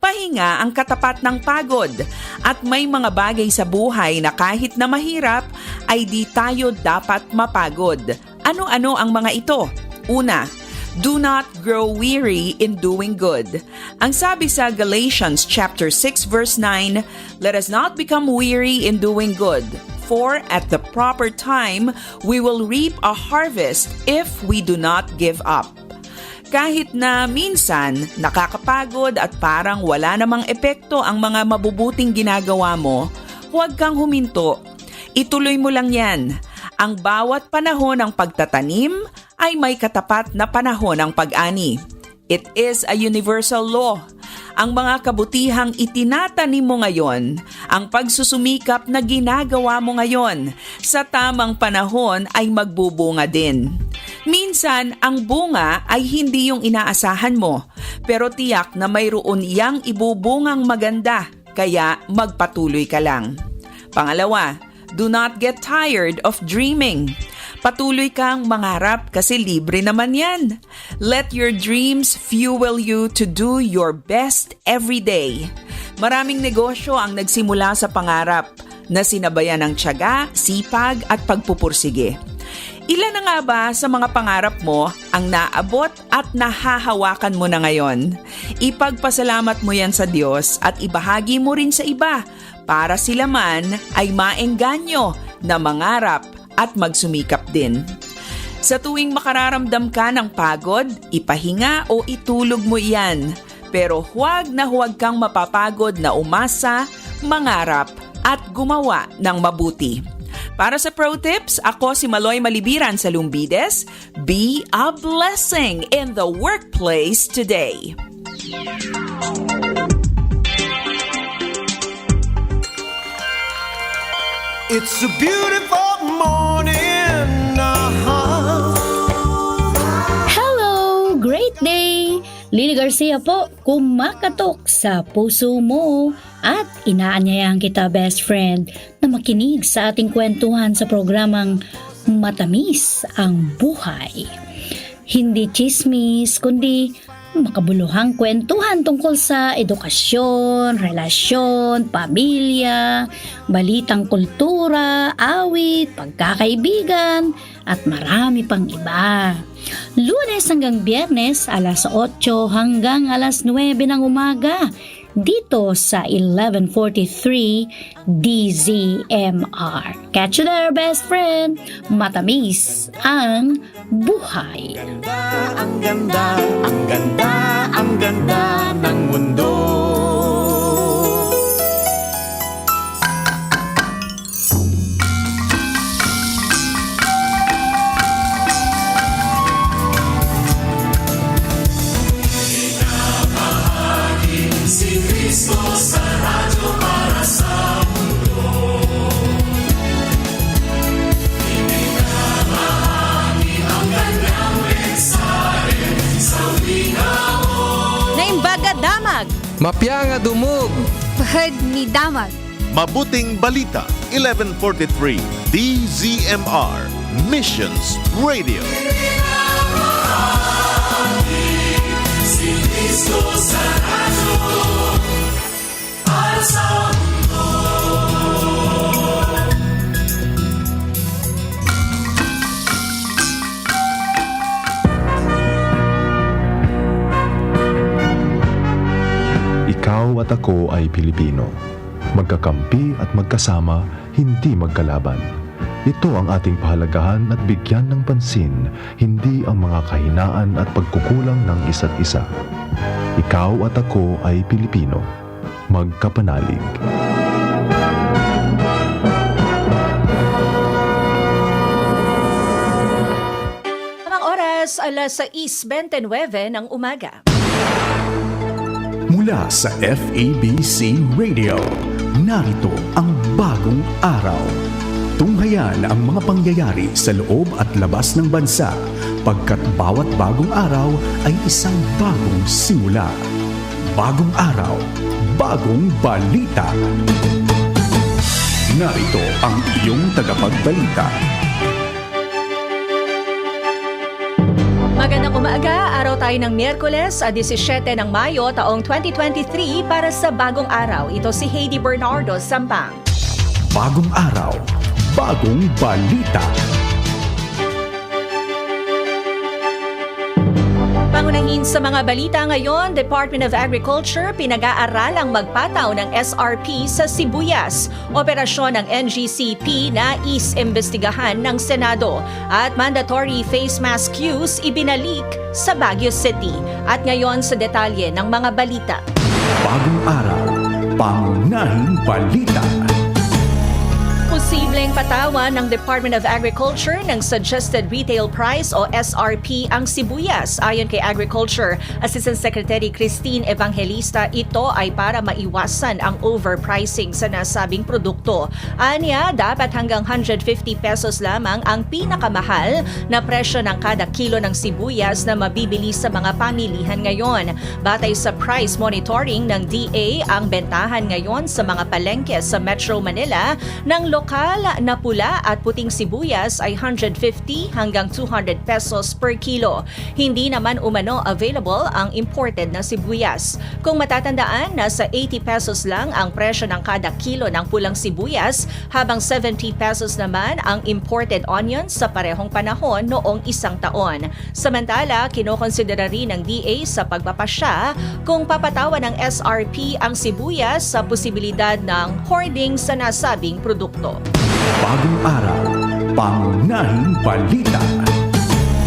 pahinga ang katapat ng pagod at may mga bagay sa buhay na kahit na mahirap ay di tayo dapat mapagod. Ano-ano ang mga ito? Una, do not grow weary in doing good. Ang sabi sa Galatians chapter 6 verse 9, let us not become weary in doing good, for at the proper time we will reap a harvest if we do not give up. Kahit na minsan nakakapagod at parang wala namang epekto ang mga mabubuting ginagawa mo, huwag kang huminto. Ituloy mo lang yan. Ang bawat panahon ng pagtatanim ay may katapat na panahon ng pag-ani. It is a universal law. Ang mga kabutihang itinatanim mo ngayon, ang pagsusumikap na ginagawa mo ngayon, sa tamang panahon ay magbubunga din. Minsan, ang bunga ay hindi yung inaasahan mo, pero tiyak na mayroon iyang ibubungang maganda, kaya magpatuloy ka lang. Pangalawa, do not get tired of dreaming. Patuloy kang mangarap kasi libre naman yan. Let your dreams fuel you to do your best every day. Maraming negosyo ang nagsimula sa pangarap na sinabayan ng tiyaga, sipag at pagpupursige. Ilan na nga ba sa mga pangarap mo ang naabot at nahahawakan mo na ngayon? Ipagpasalamat mo yan sa Diyos at ibahagi mo rin sa iba para sila man ay maengganyo na mangarap at magsumikap din. Sa tuwing makararamdam ka ng pagod, ipahinga o itulog mo iyan. Pero huwag kang mapapagod na umasa, mangarap at gumawa ng mabuti. Para sa Pro Tips, ako si Maloy Malibiran sa Lumbides. Be a blessing in the workplace today. It's a beautiful morning. Hello! Great day! Lily Garcia po, kumakatok sa puso mo at inaanyayahan kita, best friend, na makinig sa ating kwentuhan sa programang Matamis ang Buhay. Hindi chismis, kundi makabuluhang kwentuhan tungkol sa edukasyon, relasyon, pamilya, balitang kultura, awit, pagkakaibigan, at marami pang iba. Lunes hanggang Biyernes, alas 8 hanggang alas 9 ng umaga, dito sa 1143 DZMR. Catch you there, best friend! Matamis ang buhay. Ang ganda, ang ganda, ang ganda ng mundo. Naimbaga damag, Mapyanga dumog. Bahad ni Damag. Mabuting Balita, 1143 DZMR Missions Radio. Ikaw at ako ay Pilipino. Magkakampi at magkasama, hindi magkalaban. Ito ang ating pahalagahan at bigyan ng pansin, hindi ang mga kahinaan at pagkukulang ng isa't isa. Ikaw at ako ay Pilipino. Magkapanalig. Ang oras, alas 6:29 ng umaga. Mula sa FABC Radio, narito ang bagong araw. Tunghayan ang mga pangyayari sa loob at labas ng bansa, pagkat bawat bagong araw ay isang bagong simula. Bagong araw, bagong balita. Narito ang iyong tagapagbalita. Magandang umaga araw tayo ng Miyerkules, 17 ng Mayo, taong 2023 para sa bagong araw. Ito si Heidi Bernardo Sampang. Bagong araw, bagong balita. Pangunahin sa mga balita ngayon, Department of Agriculture pinag-aaralang magpataw ng SRP sa sibuyas. Operasyon ng NGCP na imbestigahan ng Senado. At mandatory face mask use ibinalik sa Baguio City. At ngayon sa detalye ng mga balita. Bagong araw, pangunahing balita. Posibleng patawan ng Department of Agriculture ng Suggested Retail Price o SRP ang sibuyas. Ayon kay Agriculture Assistant Secretary Christine Evangelista, ito ay para maiwasan ang overpricing sa nasabing produkto. Anya, dapat hanggang 150 pesos lamang ang pinakamahal na presyo ng kada kilo ng sibuyas na mabibili sa mga pamilihan ngayon. Batay sa price monitoring ng DA, ang bentahan ngayon sa mga palengke sa Metro Manila ng lokal na pula at puting sibuyas ay 150 hanggang 200 pesos per kilo. Hindi naman umano available ang imported na sibuyas. Kung matatandaan, nasa 80 pesos lang ang presyo ng kada kilo ng pulang sibuyas, habang 70 pesos naman ang imported onions sa parehong panahon noong isang taon. Samantala, kinokonsidera rin ng DA sa pagpapasya kung papatawan ng SRP ang sibuyas sa posibilidad ng hoarding sa nasabing produkto. Bagong araw, pangunahing balita.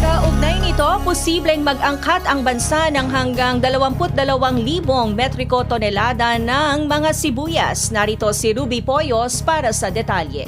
Kaugnay nito, posibleng mag-angkat ang bansa ng hanggang 22,000 metriko tonelada ng mga sibuyas. Narito si Ruby Poyos para sa detalye.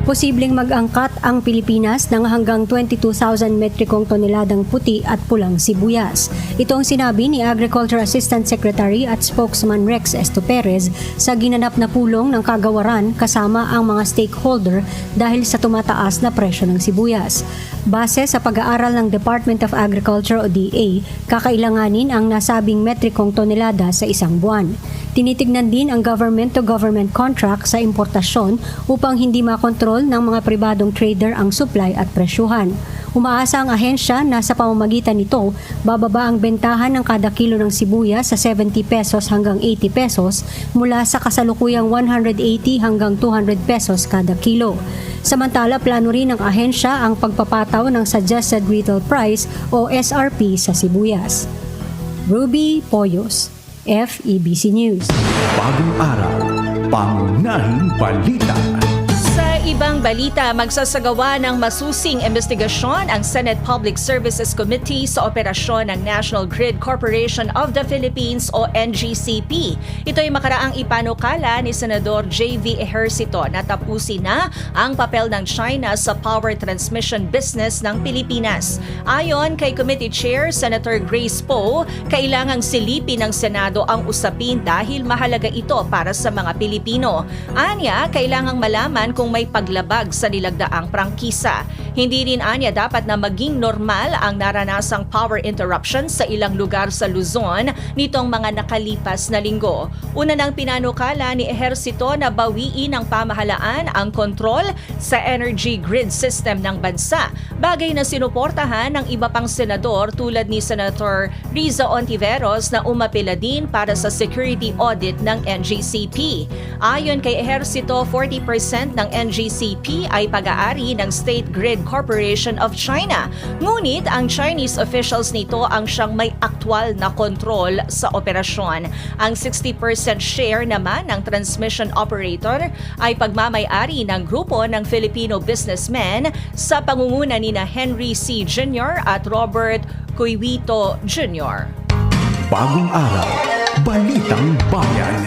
Posibleng mag-angkat ang Pilipinas ng hanggang 22,000 metrikong toneladang puti at pulang sibuyas. Ito ang sinabi ni Agriculture Assistant Secretary at Spokesman Rex Esto Perez sa ginanap na pulong ng kagawaran kasama ang mga stakeholder dahil sa tumataas na presyo ng sibuyas. Base sa pag-aaral ng Department of Agriculture o DA, kakailanganin ang nasabing metrikong tonelada sa isang buwan. Tinitignan din ang government-to-government contract sa importasyon upang hindi makontrol ng mga pribadong trader ang supply at presyuhan. Umaasa ang ahensya na sa pamamagitan nito, bababa ang bentahan ng kada kilo ng sibuyas sa 70 pesos hanggang 80 pesos mula sa kasalukuyang 180 hanggang 200 pesos kada kilo. Samantala, plano rin ng ahensya ang pagpapataw ng Suggested Retail Price o SRP sa sibuyas. Ruby Poyos, FEBC News. Bagong araw, pangunahing balita. Sa ibang balita, magsasagawa ng masusing investigasyon ang Senate Public Services Committee sa operasyon ng National Grid Corporation of the Philippines o NGCP. Ito ay makaraang ipanukala ni Senador J.V. Ejercito na tapusin na ang papel ng China sa power transmission business ng Pilipinas. Ayon kay Committee Chair Senator Grace Poe, kailangang silipin ng Senado ang usapin dahil mahalaga ito para sa mga Pilipino. Anya, kailangang malaman kung may paglabag sa nilagdaang prangkisa. Hindi rin anya dapat na maging normal ang naranasang power interruption sa ilang lugar sa Luzon nitong mga nakalipas na linggo. Una nang pinanukala ni Ejercito na bawiin ng pamahalaan ang kontrol sa energy grid system ng bansa, bagay na sinuportahan ng iba pang senador tulad ni Senator Riza Ontiveros na umapela din para sa security audit ng NGCP. Ayon kay Ejercito, 40% ng NGCP ay pag-aari ng State Grid Corporation of China. Ngunit ang Chinese officials nito ang siyang may aktwal na kontrol sa operasyon. Ang 60% share naman ng transmission operator ay pagmamay-ari ng grupo ng Filipino businessmen sa pangunguna ni Henry C. Jr. at Robert Cuivito Jr. Bagong araw, balitang bayan.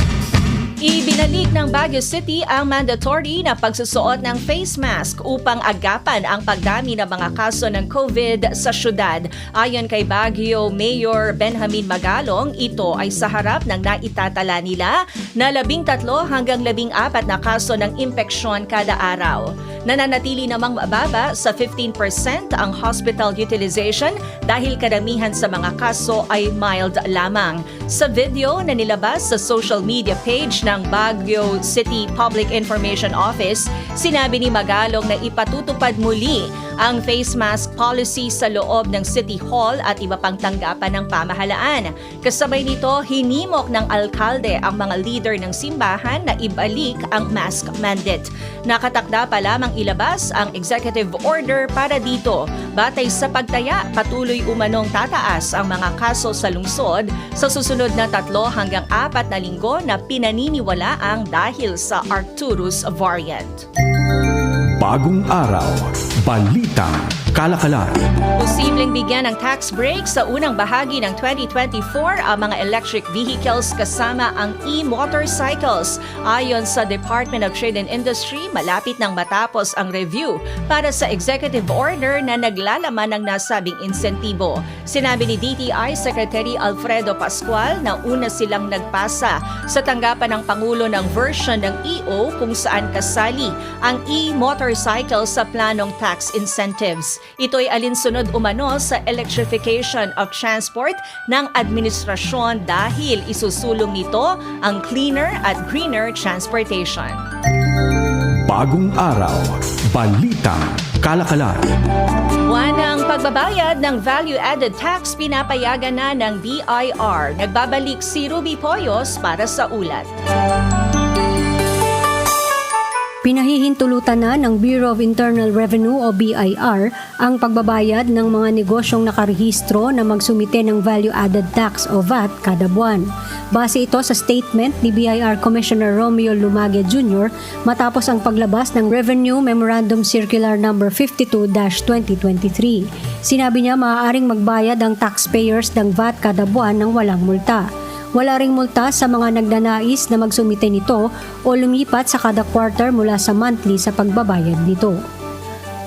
Ibinalik ng Baguio City ang mandatory na pagsusuot ng face mask upang agapan ang pagdami ng mga kaso ng COVID sa syudad. Ayon kay Baguio Mayor Benjamin Magalong, ito ay sa harap ng naitatala nila na 13 hanggang 14 na kaso ng impeksyon kada araw. Nananatili namang mababa sa 15% ang hospital utilization dahil karamihan sa mga kaso ay mild lamang. Sa video na nilabas sa social media page ng Baguio City Public Information Office, sinabi ni Magalong na ipatutupad muli ang face mask policy sa loob ng City Hall at iba pang tanggapan ng pamahalaan. Kasabay nito, hinimok ng alkalde ang mga leader ng simbahan na ibalik ang mask mandate. Nakatakda pa lamang ilabas ang executive order para dito. Batay sa pagtaya, patuloy umanong tataas ang mga kaso sa lungsod sa susunod na 3 hanggang 4 na linggo na pinaniniwalaang dahil sa Arcturus variant. Bagong araw, balitang kalakalan. Posibleng bigyan ng tax break sa unang bahagi ng 2024 ang mga electric vehicles kasama ang e-motorcycles. Ayon sa Department of Trade and Industry, malapit nang matapos ang review para sa executive order na naglalaman ng nasabing insentibo. Sinabi ni DTI Secretary Alfredo Pascual na una silang nagpasa sa tanggapan ng Pangulo ng version ng EO kung saan kasali ang e-motorcycle sa planong tax incentives. Ito'y alinsunod umano sa electrification of transport ng administrasyon dahil isusulong nito ang cleaner at greener transportation. Bagong araw, balitang kalakalan. Buwan ng pagbabayad ng value-added tax pinapayagan na ng BIR. Nagbabalik si Ruby Poyos para sa ulat. Pinahihintulutan na ng Bureau of Internal Revenue o BIR ang pagbabayad ng mga negosyong nakarehistro na magsumite ng value-added tax o VAT kada buwan. Base ito sa statement ni BIR Commissioner Romeo Lumage Jr. matapos ang paglabas ng Revenue Memorandum Circular No. 52-2023. Sinabi niya maaaring magbayad ang taxpayers ng VAT kada buwan ng walang multa. Wala ring multa sa mga nagnanais na magsumite nito o lumipat sa kada quarter mula sa monthly sa pagbabayad nito.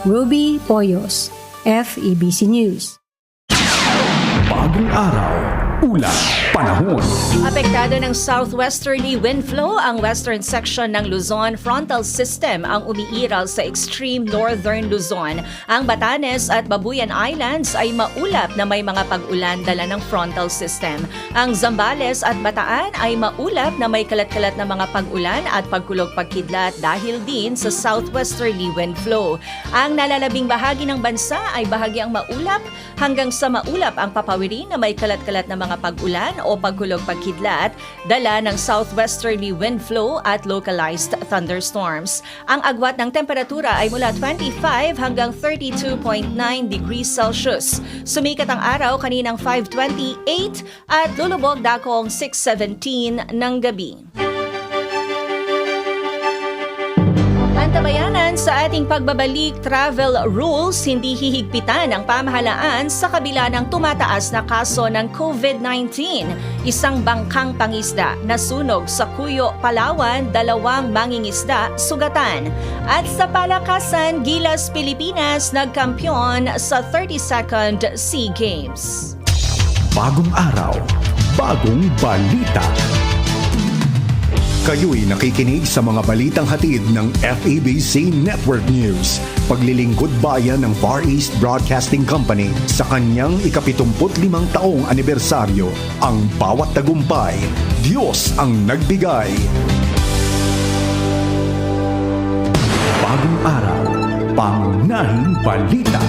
Ruby Poyos, FEBC News. Bagong araw, ulat, panahon. Apektado ng southwesterly wind flow ang western section ng Luzon. Frontal system ang umiiral sa extreme northern Luzon. Ang Batanes at Babuyan Islands ay maulap na may mga pag-ulan dala ng frontal system. Ang Zambales at Bataan ay maulap na may kalat-kalat na mga pag-ulan at pagkulog-pagkidlat dahil din sa southwesterly wind flow. Ang nalalabing bahagi ng bansa ay bahagyang maulap hanggang sa maulap ang papawirin na may kalat-kalat na mga pag-ulan o pagkulog-pagkidlat dala ng southwesterly wind flow at localized thunderstorms. Ang agwat ng temperatura ay mula 25 hanggang 32.9 degrees Celsius. Sumikat ang araw kaninang 5:28 at lulubog dakong 6:17 ng gabi. Antabayanan sa ating pagbabalik travel rules, hindi hihigpitan ang pamahalaan sa kabila ng tumataas na kaso ng COVID-19. Isang bangkang pangisda nasunog sa Cuyo, Palawan, 2 mangingisda sugatan. At sa palakasan, Gilas Pilipinas nagkampiyon sa 32nd SEA Games. Bagong araw, bagong balita. Kayo'y nakikinig sa mga balitang hatid ng FEBC Network News. Paglilingkod bayan ng Far East Broadcasting Company sa kanyang ika-75 taong anibersaryo. Ang bawat tagumpay, Diyos ang nagbigay. Bagong araw, pangunahing balita.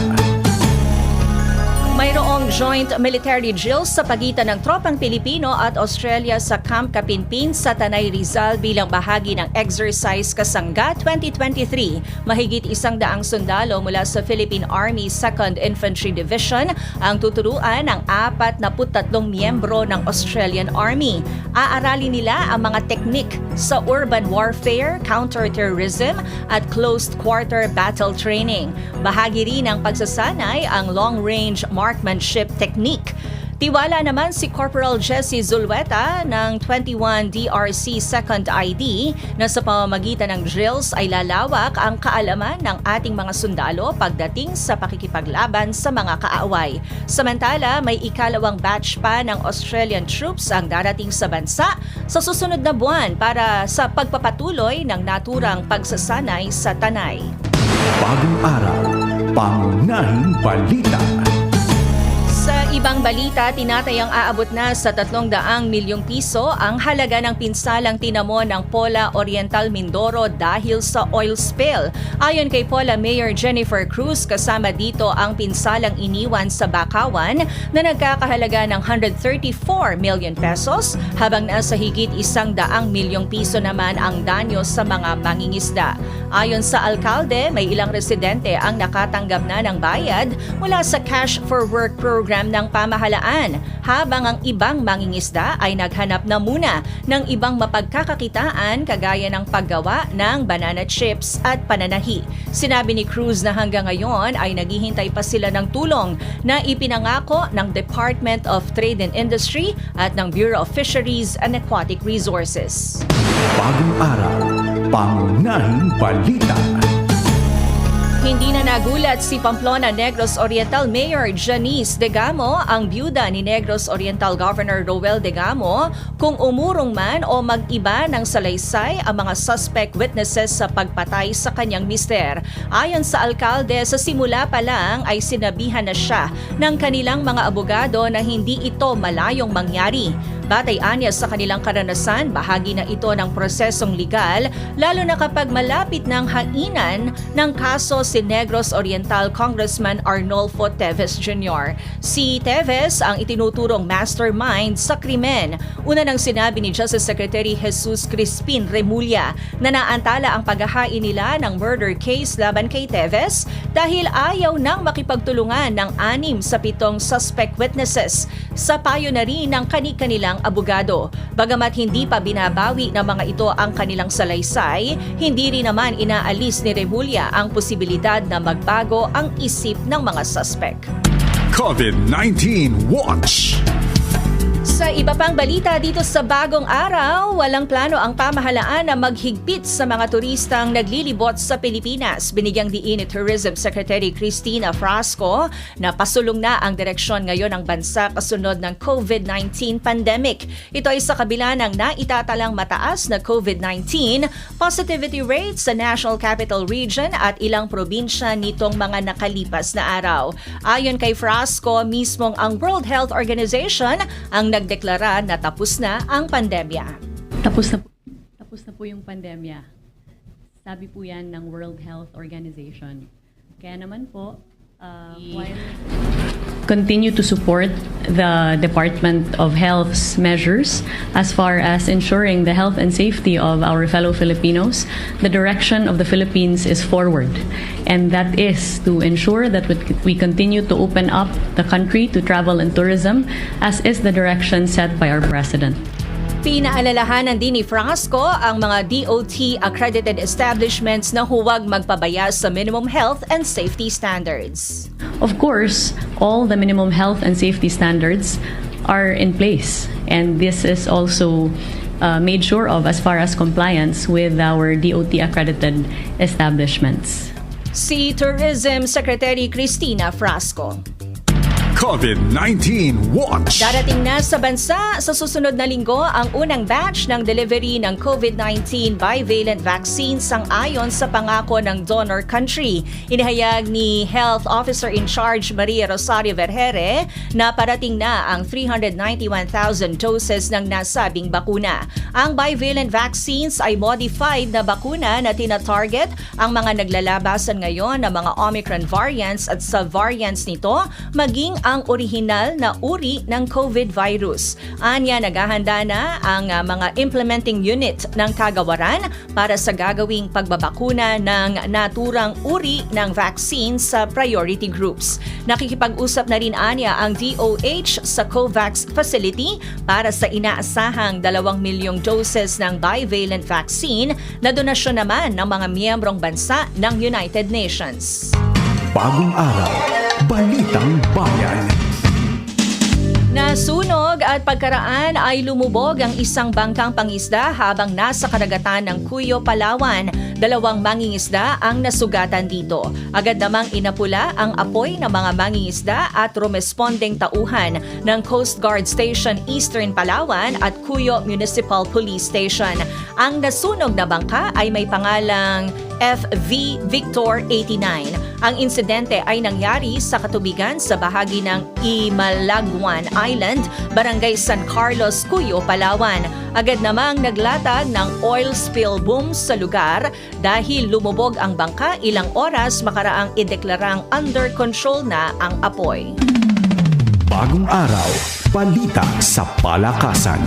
Mayroong joint military drills sa pagitan ng tropang Pilipino at Australia sa Camp Kapinpin sa Tanay Rizal bilang bahagi ng Exercise Kasangga 2023. Mahigit 100 sundalo mula sa Philippine Army 2nd Infantry Division ang tuturuan ng 43 miyembro ng Australian Army. Aaralin nila ang mga teknik sa urban warfare, counter-terrorism at closed-quarter battle training. Bahagi rin ng pagsasanay ang long-range marksmanship technique. Tiwala naman si Corporal Jesse Zulweta ng 21 DRC 2nd ID na sa pamamagitan ng drills ay lalawak ang kaalaman ng ating mga sundalo pagdating sa pakikipaglaban sa mga kaaway. Samantala, may ikalawang batch pa ng Australian troops ang darating sa bansa sa susunod na buwan para sa pagpapatuloy ng naturang pagsasanay sa Tanay. Bagong araw, pangunahing balita. Sa ibang balita, tinatayang aabot na sa 300 milyong piso ang halaga ng pinsalang tinamon ng Pola Oriental Mindoro dahil sa oil spill. Ayon kay Pola Mayor Jennifer Cruz, kasama dito ang pinsalang iniwan sa Bakawan na nagkakahalaga ng 134 million pesos, habang nasa higit 100 milyong piso naman ang danyo sa mga mangingisda. Ayon sa alkalde, may ilang residente ang nakatanggap na ng bayad mula sa Cash for Work program ng pamahalaan, habang ang ibang mangingisda ay naghanap na muna ng ibang mapagkakakitaan kagaya ng paggawa ng banana chips at pananahi. Sinabi ni Cruz na hanggang ngayon ay naghihintay pa sila ng tulong na ipinangako ng Department of Trade and Industry at ng Bureau of Fisheries and Aquatic Resources. Bagong araw, pangunahing balita. Hindi na nagulat si Pamplona Negros Oriental Mayor Janice Degamo, ang byuda ni Negros Oriental Governor Roel Degamo, kung umurong man o mag-iba ng salaysay ang mga suspect witnesses sa pagpatay sa kanyang mister. Ayon sa alkalde, sa simula pa lang ay sinabihan na siya ng kanilang mga abogado na hindi ito malayong mangyari. Batay anya sa kanilang karanasan, bahagi na ito ng prosesong legal, lalo na kapag malapit ng hainan ng kaso si Negros Oriental Congressman Arnolfo Teves Jr. Si Teves ang itinuturong mastermind sa krimen. Una nang sinabi ni Justice Secretary Jesus Crispin Remulla na naantala ang paghahain nila ng murder case laban kay Teves dahil ayaw nang makipagtulungan ng 6 sa 7 suspect witnesses sa payo na rin ng kani-kanilang abogado. Bagamat hindi pa binabawi ng mga ito ang kanilang salaysay, hindi rin naman inaalis ni Remulla ang posibilidad na magbago ang isip ng mga suspect. COVID-19 Watch. Sa iba pang balita dito sa Bagong Araw, walang plano ang pamahalaan na maghigpit sa mga turistang naglilibot sa Pilipinas. Binigyang diin ni Tourism Secretary Cristina Frasco na pasulong na ang direksyon ngayon ng bansa kasunod ng COVID-19 pandemic. Ito ay sa kabila ng naitatalang mataas na COVID-19 positivity rate sa National Capital Region at ilang probinsya nitong mga nakalipas na araw. Ayon kay Frasco, mismong ang World Health Organization ang nagdeklara na tapos na ang pandemya. Tapos na po yung pandemya. Sabi po yan ng World Health Organization. Kaya naman po, while continue to support the Department of Health's measures as far as ensuring the health and safety of our fellow Filipinos, the direction of the Philippines is forward. And that is to ensure that we continue to open up the country to travel and tourism, as is the direction set by our President. Pinaalalahanan din ni Frasco ang mga DOT-accredited establishments na huwag magpabaya sa minimum health and safety standards. Of course, all the minimum health and safety standards are in place, and this is also made sure of as far as compliance with our DOT-accredited establishments. Si Tourism Secretary Cristina Frasco. COVID-19 Watch. Darating na sa bansa sa susunod na linggo ang unang batch ng delivery ng COVID-19 bivalent vaccine sang-ayon sa pangako ng donor country. Inihayag ni Health Officer in Charge Maria Rosario Vergere na parating na ang 391,000 doses ng nasabing bakuna. Ang bivalent vaccines ay modified na bakuna na tina-target ang mga naglalabasan ngayon ng mga Omicron variants at sub-variants nito, maging ang orihinal na uri ng COVID virus. Anya, naghahanda na ang mga implementing unit ng kagawaran para sa gagawing pagbabakuna ng naturang uri ng vaccine sa priority groups. Nakikipag-usap na rin anya ang DOH sa COVAX facility para sa inaasahang 2 milyong doses ng bivalent vaccine na donasyon naman ng mga miyembrong bansa ng United Nations. Bagong araw, Balitang Bayan. Nasunog at pagkaraan ay lumubog ang isang bangkang pangisda habang nasa karagatan ng Cuyo, Palawan. 2 mangingisda ang nasugatan dito. Agad namang inapula ang apoy ng mga mangingisda at rumespondeng tauhan ng Coast Guard Station Eastern Palawan at Cuyo Municipal Police Station. Ang nasunog na bangka ay may pangalang FV Victor 89. Ang insidente ay nangyari sa katubigan sa bahagi ng Imalagwan Island, Barangay San Carlos, Cuyo, Palawan. Agad namang naglatag ng oil spill boom sa lugar dahil lumubog ang bangka ilang oras makaraang ideklarang under control na ang apoy. Bagong araw, balita sa palakasan.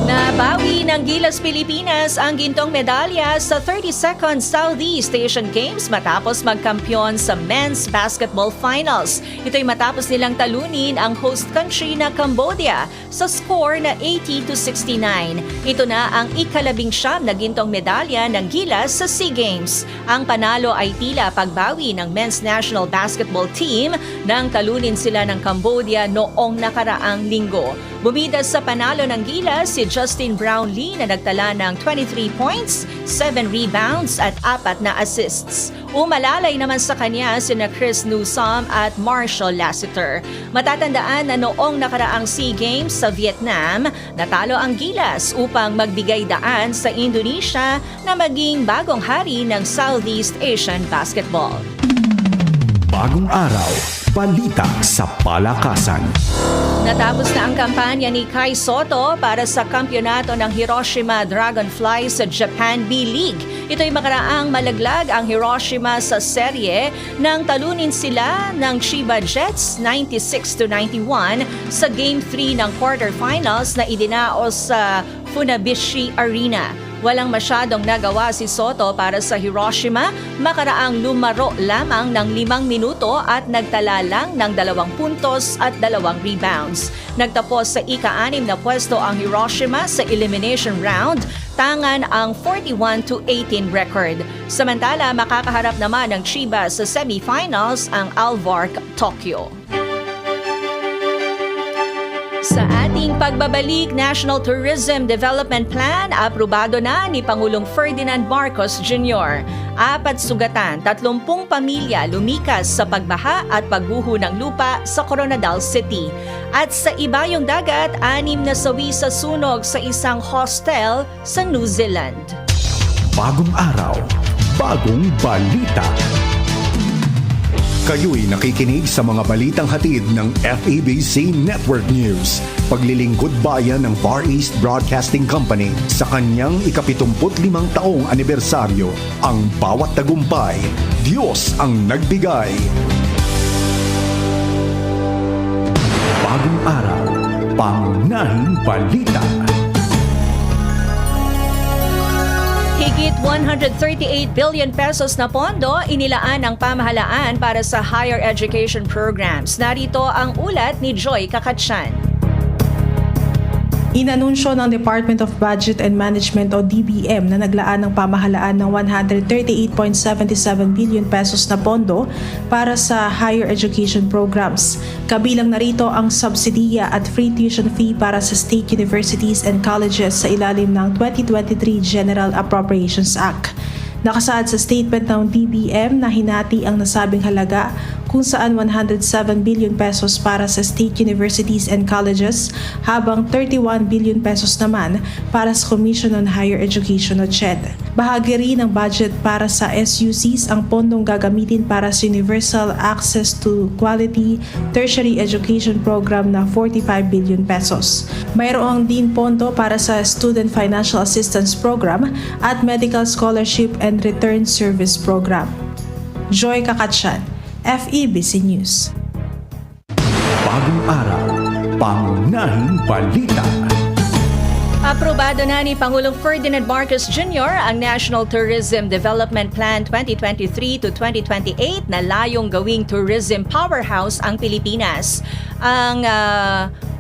Nabawi ng Gilas Pilipinas ang gintong medalya sa 32nd Southeast Asian Games matapos magkampiyon sa Men's Basketball Finals. Ito'y matapos nilang talunin ang host country na Cambodia sa score na 80-69. Ito na ang ika-19 na gintong medalya ng Gilas sa SEA Games. Ang panalo ay tila pagbawi ng Men's National Basketball Team nang talunin sila ng Cambodia noong nakaraang linggo. Bumida sa panalo ng Gilas si Justin Brownlee na nagtala ng 23 points, 7 rebounds at 4 na assists. Umalalay naman sa kanya sina Chris Newsome at Marshall Lassiter. Matatandaan na noong nakaraang SEA Games sa Vietnam, natalo ang Gilas upang magbigay daan sa Indonesia na maging bagong hari ng Southeast Asian Basketball. Bagong araw, balita sa palakasan. Natapos na ang kampanya ni Kai Sotto para sa kampyonato ng Hiroshima Dragonfly sa Japan B-League. Ito'y makaraang malaglag ang Hiroshima sa serye nang talunin sila ng Chiba Jets 96-91 sa Game 3 ng quarterfinals na idinaos sa Funabishi Arena. Walang masyadong nagawa si Sotto para sa Hiroshima, makaraang lumaro lamang ng 5 minuto at nagtala lang ng 2 puntos at 2 rebounds. Nagtapos sa ika-6 na pwesto ang Hiroshima sa elimination round, tangan ang 41-18 record. Samantala, makakaharap naman ng Chiba sa semifinals ang Alvark Tokyo. Sa ating pagbabalik, National Tourism Development Plan, aprobado na ni Pangulong Ferdinand Marcos Jr. 4 sugatan, 30 pamilya lumikas sa pagbaha at pagguho ng lupa sa Coronadal City. At sa Ibayong Dagat, 6 na sawi sa sunog sa isang hostel sa New Zealand. Bagong araw, bagong balita. Kayo'y nakikinig sa mga balitang hatid ng FEBC Network News. Paglilingkod bayan ng Far East Broadcasting Company sa kanyang ika-75 taong anibersaryo. Ang bawat tagumpay, Diyos ang nagbigay. Bagong araw, pangunahing balita. Higit 138 billion pesos na pondo inilaan ng pamahalaan para sa higher education programs. Narito ang ulat ni Joy Kakatsan. Inanunsyo ng Department of Budget and Management o DBM na naglaan ng pamahalaan ng 138.77 billion pesos na pondo para sa higher education programs. Kabilang narito ang subsidiya at free tuition fee para sa state universities and colleges sa ilalim ng 2023 General Appropriations Act. Nakasaad sa statement ng DBM na hinati ang nasabing halaga kung saan 107 billion pesos para sa state universities and colleges habang 31 billion pesos naman para sa Commission on Higher Education o CHED. Bahagi rin ng budget para sa SUCs ang pondong gagamitin para sa Universal Access to Quality Tertiary Education Program na 45 billion pesos. Mayroong din pondo para sa Student Financial Assistance Program at Medical Scholarship and Return Service Program. Joy Kakatsan, FEBC News. Bagong araw, pangunahing balita. Aprobado na ni Pangulong Ferdinand Marcos Jr. ang National Tourism Development Plan 2023 to 2028 na layong gawing tourism powerhouse ang Pilipinas. Ang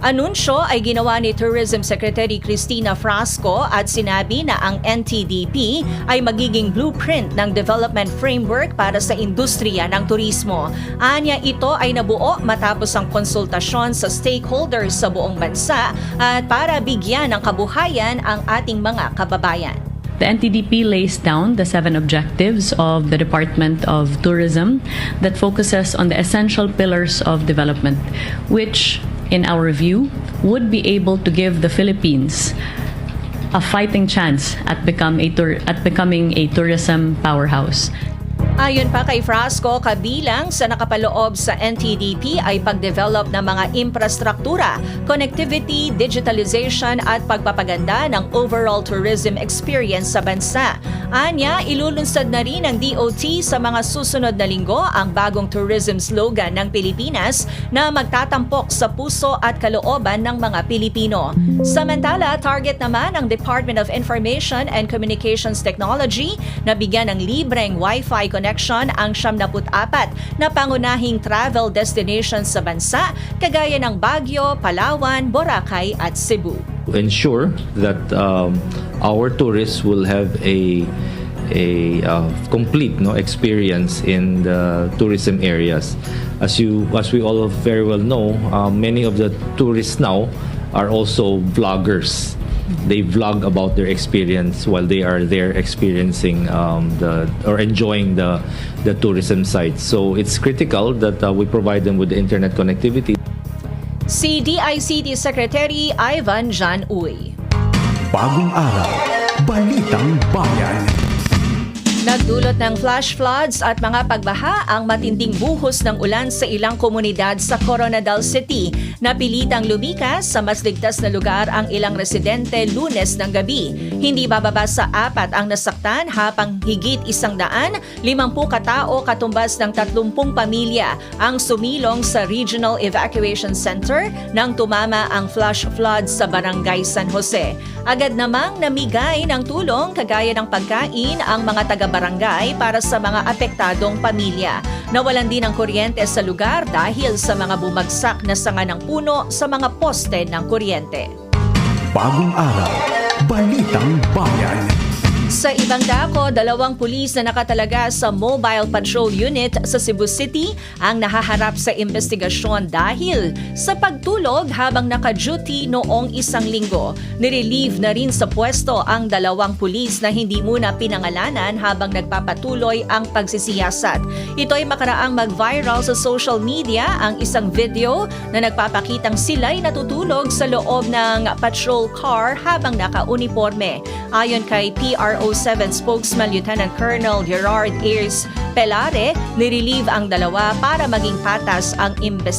anunsyo ay ginawa ni Tourism Secretary Cristina Frasco at sinabi na ang NTDP ay magiging blueprint ng development framework para sa industriya ng turismo. Anya, ito ay nabuo matapos ang konsultasyon sa stakeholders sa buong bansa at para bigyan ng kabuhayan ang ating mga kababayan. The NTDP lays down the 7 objectives of the Department of Tourism that focuses on the essential pillars of development, which, in our view, would be able to give the Philippines a fighting chance at becoming a tourism powerhouse. Ayon pa kay Frasco, kabilang sa nakapaloob sa NTDP ay pag-develop ng mga infrastruktura, connectivity, digitalization at pagpapaganda ng overall tourism experience sa bansa. Anya, ilulunsad na rin ng DOT sa mga susunod na linggo ang bagong tourism slogan ng Pilipinas na magtatampok sa puso at kalooban ng mga Pilipino. Samantala, target naman ang Department of Information and Communications Technology na bigyan ng libreng Wi-Fi connection ang 74 na pangunahing travel destinations sa bansa, kagaya ng Baguio, Palawan, Boracay at Cebu. To ensure that our tourists will have a complete experience in the tourism areas. As we all very well know, many of the tourists now are also vloggers. They vlog about their experience while they are there experiencing enjoying the tourism sites. So it's critical that we provide them with the internet connectivity. Si DICT Secretary Ivan John Uy. Bagong araw, Balitang Bayan. Nagdulot ng flash floods at mga pagbaha ang matinding buhos ng ulan sa ilang komunidad sa Coronadal City. Napilitang lumikas sa mas ligtas na lugar ang ilang residente Lunes ng gabi. Hindi bababa sa 4 ang nasaktan habang higit 150 katao katumbas ng 30 pamilya ang sumilong sa Regional Evacuation Center nang tumama ang flash floods sa Barangay San Jose. Agad namang namigay ng tulong kagaya ng pagkain ang mga taga-barangay para sa mga apektadong pamilya. Nawalan din ng kuryente sa lugar dahil sa mga bumagsak na sanga ng puno sa mga poste ng kuryente. Bagong araw, Balitang Bayan. Sa ibang dako, 2 pulis na nakatalaga sa Mobile Patrol Unit sa Cebu City ang nahaharap sa investigasyon dahil sa pagtulog habang naka-duty noong 1 linggo. Nirelieve na rin sa pwesto ang 2 pulis na hindi muna pinangalanan habang nagpapatuloy ang pagsisiyasat. Ito ay makaraang mag-viral sa social media ang isang video na nagpapakitang sila'y natutulog sa loob ng patrol car habang naka-uniforme. Ayon kay PRO7 spokesman Lieutenant Colonel Gerard Ayres Pelare, nirelieve ang 2 para maging patas ang investigasyon.